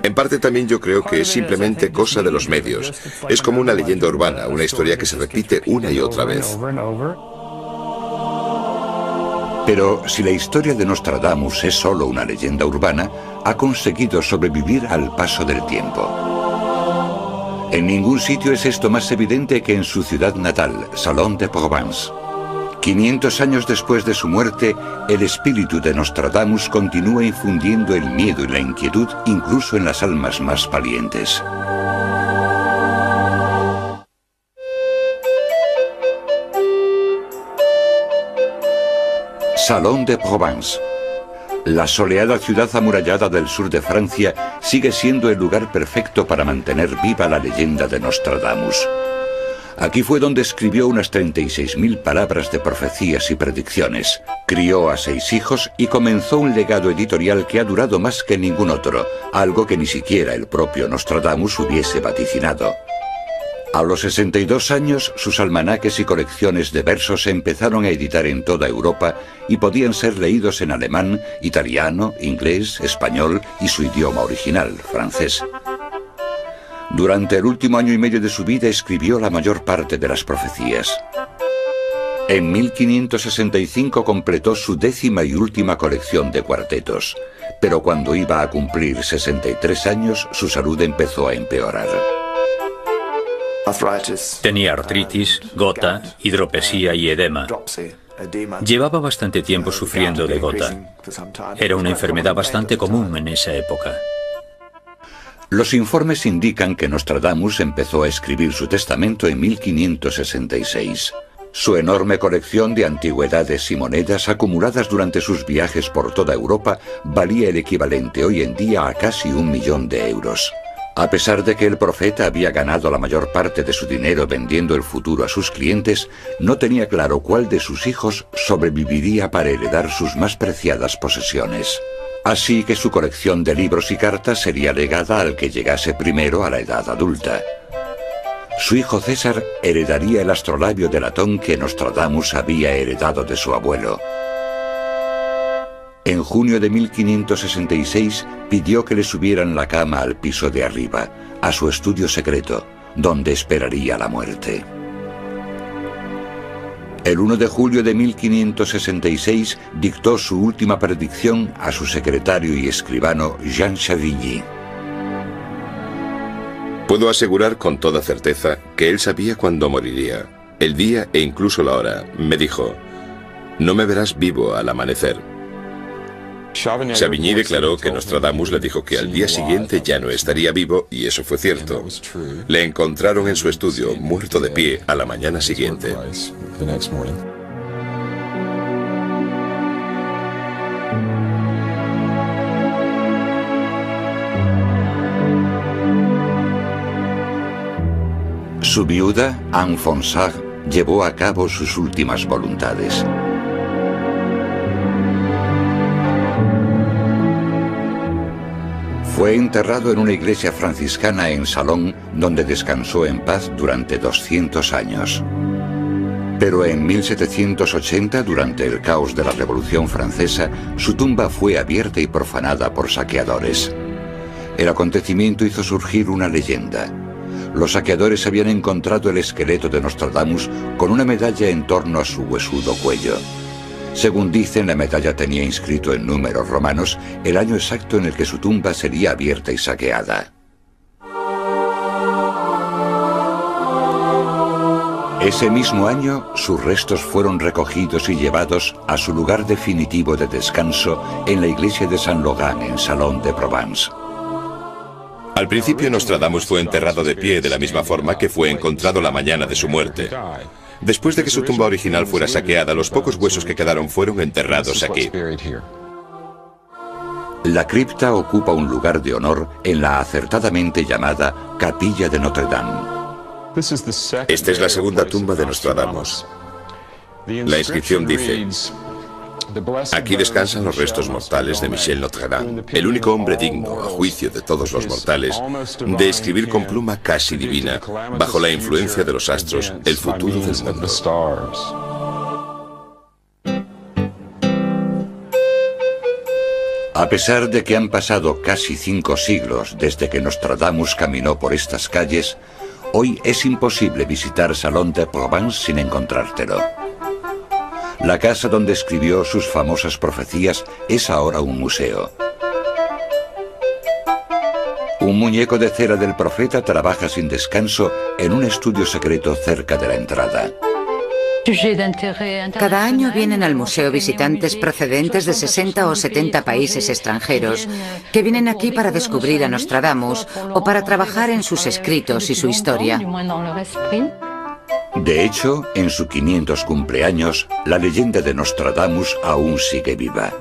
En parte también yo creo que es simplemente cosa de los medios. Es como una leyenda urbana, una historia que se repite una y otra vez. Pero si la historia de Nostradamus es solo una leyenda urbana, ha conseguido sobrevivir al paso del tiempo. En ningún sitio es esto más evidente que en su ciudad natal, Salon de Provence. 500 años después de su muerte, el espíritu de Nostradamus continúa infundiendo el miedo y la inquietud incluso en las almas más valientes. Salon de Provence. La soleada ciudad amurallada del sur de Francia sigue siendo el lugar perfecto para mantener viva la leyenda de Nostradamus. Aquí fue donde escribió unas 36.000 palabras de profecías y predicciones. Crió a 6 hijos y comenzó un legado editorial que ha durado más que ningún otro, algo que ni siquiera el propio Nostradamus hubiese vaticinado. A los 62 años, sus almanaques y colecciones de versos se empezaron a editar en toda Europa y podían ser leídos en alemán, italiano, inglés, español y su idioma original, francés. Durante el último año y medio de su vida escribió la mayor parte de las profecías. En 1565 completó su 10ª y última colección de cuartetos, pero cuando iba a cumplir 63 años, su salud empezó a empeorar. Tenía artritis, gota, hidropesía y edema. Llevaba bastante tiempo sufriendo de gota. Era una enfermedad bastante común en esa época. Los informes indican que Nostradamus empezó a escribir su testamento en 1566. Su enorme colección de antigüedades y monedas acumuladas durante sus viajes por toda Europa valía el equivalente hoy en día a casi 1 millón de euros. A pesar de que el profeta había ganado la mayor parte de su dinero vendiendo el futuro a sus clientes, no tenía claro cuál de sus hijos sobreviviría para heredar sus más preciadas posesiones. Así que su colección de libros y cartas sería legada al que llegase primero a la edad adulta. Su hijo César heredaría el astrolabio de latón que Nostradamus había heredado de su abuelo. En junio de 1566 pidió que le subieran la cama al piso de arriba, a su estudio secreto, donde esperaría la muerte. El 1 de julio de 1566 dictó su última predicción a su secretario y escribano Jean Chavigny. Puedo asegurar con toda certeza que él sabía cuándo moriría, el día e incluso la hora. Me dijo: no me verás vivo al amanecer. Chavigny declaró que Nostradamus le dijo que al día siguiente ya no estaría vivo, y eso fue cierto. Le encontraron en su estudio, muerto de pie, a la mañana siguiente. Su viuda, Anne Fonsard, llevó a cabo sus últimas voluntades. Fue enterrado en una iglesia franciscana en Salon, donde descansó en paz durante 200 años. Pero en 1780, durante el caos de la Revolución Francesa, su tumba fue abierta y profanada por saqueadores. El acontecimiento hizo surgir una leyenda. Los saqueadores habían encontrado el esqueleto de Nostradamus con una medalla en torno a su huesudo cuello. Según dicen, la medalla tenía inscrito en números romanos el año exacto en el que su tumba sería abierta y saqueada. Ese mismo año, sus restos fueron recogidos y llevados a su lugar definitivo de descanso en la iglesia de Saint-Laurent, en Salon de Provence. Al principio, Nostradamus fue enterrado de pie de la misma forma que fue encontrado la mañana de su muerte. Después de que su tumba original fuera saqueada, los pocos huesos que quedaron fueron enterrados aquí. La cripta ocupa un lugar de honor en la acertadamente llamada Capilla de Notre Dame. Esta es la segunda tumba de Nostradamus. La inscripción dice: aquí descansan los restos mortales de Michel Notre-Dame, el único hombre digno, a juicio de todos los mortales, de escribir con pluma casi divina, bajo la influencia de los astros, el futuro del mundo. A pesar de que han pasado casi 5 siglos desde que Nostradamus caminó por estas calles, hoy es imposible visitar Salon de Provence sin encontrártelo. La casa donde escribió sus famosas profecías es ahora un museo. Un muñeco de cera del profeta trabaja sin descanso en un estudio secreto cerca de la entrada. Cada año vienen al museo visitantes procedentes de 60 o 70 países extranjeros que vienen aquí para descubrir a Nostradamus o para trabajar en sus escritos y su historia. De hecho, en su 500 cumpleaños, la leyenda de Nostradamus aún sigue viva.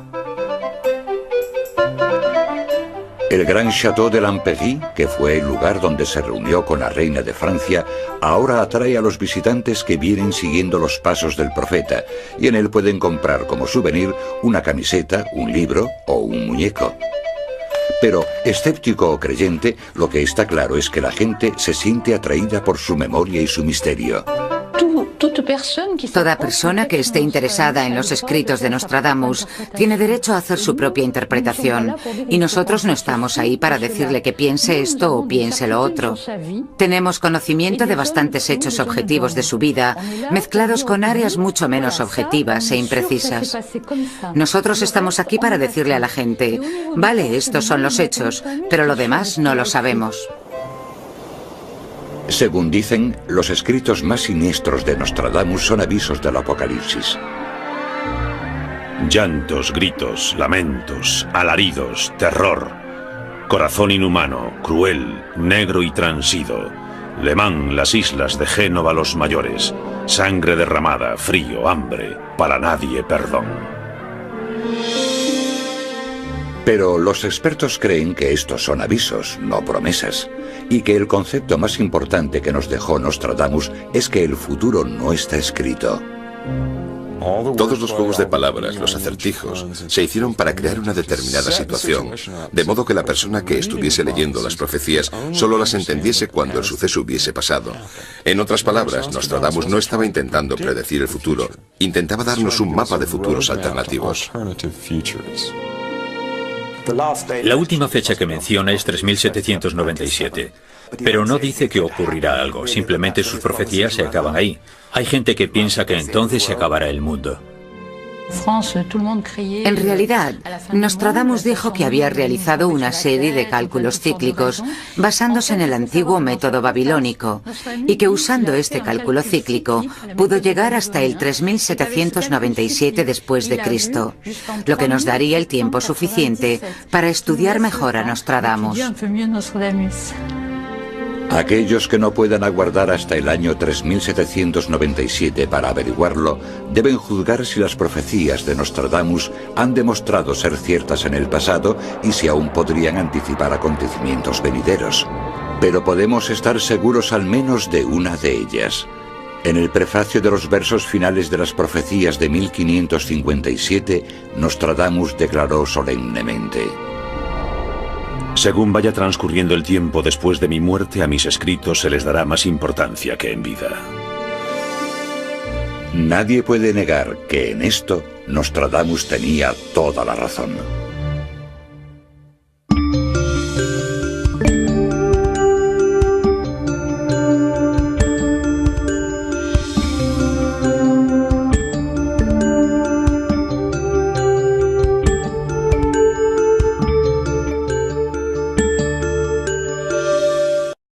El gran Château de l'Empéry, que fue el lugar donde se reunió con la reina de Francia, ahora atrae a los visitantes que vienen siguiendo los pasos del profeta, y en él pueden comprar como souvenir una camiseta, un libro o un muñeco. Pero, escéptico o creyente, lo que está claro es que la gente se siente atraída por su memoria y su misterio. Toda persona que esté interesada en los escritos de Nostradamus tiene derecho a hacer su propia interpretación, y nosotros no estamos ahí para decirle que piense esto o piense lo otro. Tenemos conocimiento de bastantes hechos objetivos de su vida, mezclados con áreas mucho menos objetivas e imprecisas. Nosotros estamos aquí para decirle a la gente: vale, estos son los hechos, pero lo demás no lo sabemos. Según dicen, los escritos más siniestros de Nostradamus son avisos del apocalipsis. Llantos, gritos, lamentos, alaridos, terror. Corazón inhumano, cruel, negro y transido. Le Mans, las islas de Génova, los mayores. Sangre derramada, frío, hambre, para nadie perdón. Pero los expertos creen que estos son avisos, no promesas, y que el concepto más importante que nos dejó Nostradamus es que el futuro no está escrito. Todos los juegos de palabras, los acertijos, se hicieron para crear una determinada situación, de modo que la persona que estuviese leyendo las profecías solo las entendiese cuando el suceso hubiese pasado. En otras palabras, Nostradamus no estaba intentando predecir el futuro, intentaba darnos un mapa de futuros alternativos. La última fecha que menciona es 3797. Pero no dice que ocurrirá algo, simplemente sus profecías se acaban ahí. Hay gente que piensa que entonces se acabará el mundo. En realidad, Nostradamus dijo que había realizado una serie de cálculos cíclicos basándose en el antiguo método babilónico y que usando este cálculo cíclico pudo llegar hasta el 3797 después de Cristo, lo que nos daría el tiempo suficiente para estudiar mejor a Nostradamus. Aquellos que no puedan aguardar hasta el año 3797 para averiguarlo, deben juzgar si las profecías de Nostradamus han demostrado ser ciertas en el pasado y si aún podrían anticipar acontecimientos venideros. Pero podemos estar seguros al menos de una de ellas. En el prefacio de los versos finales de las profecías de 1557, Nostradamus declaró solemnemente: según vaya transcurriendo el tiempo después de mi muerte, a mis escritos se les dará más importancia que en vida. Nadie puede negar que en esto Nostradamus tenía toda la razón.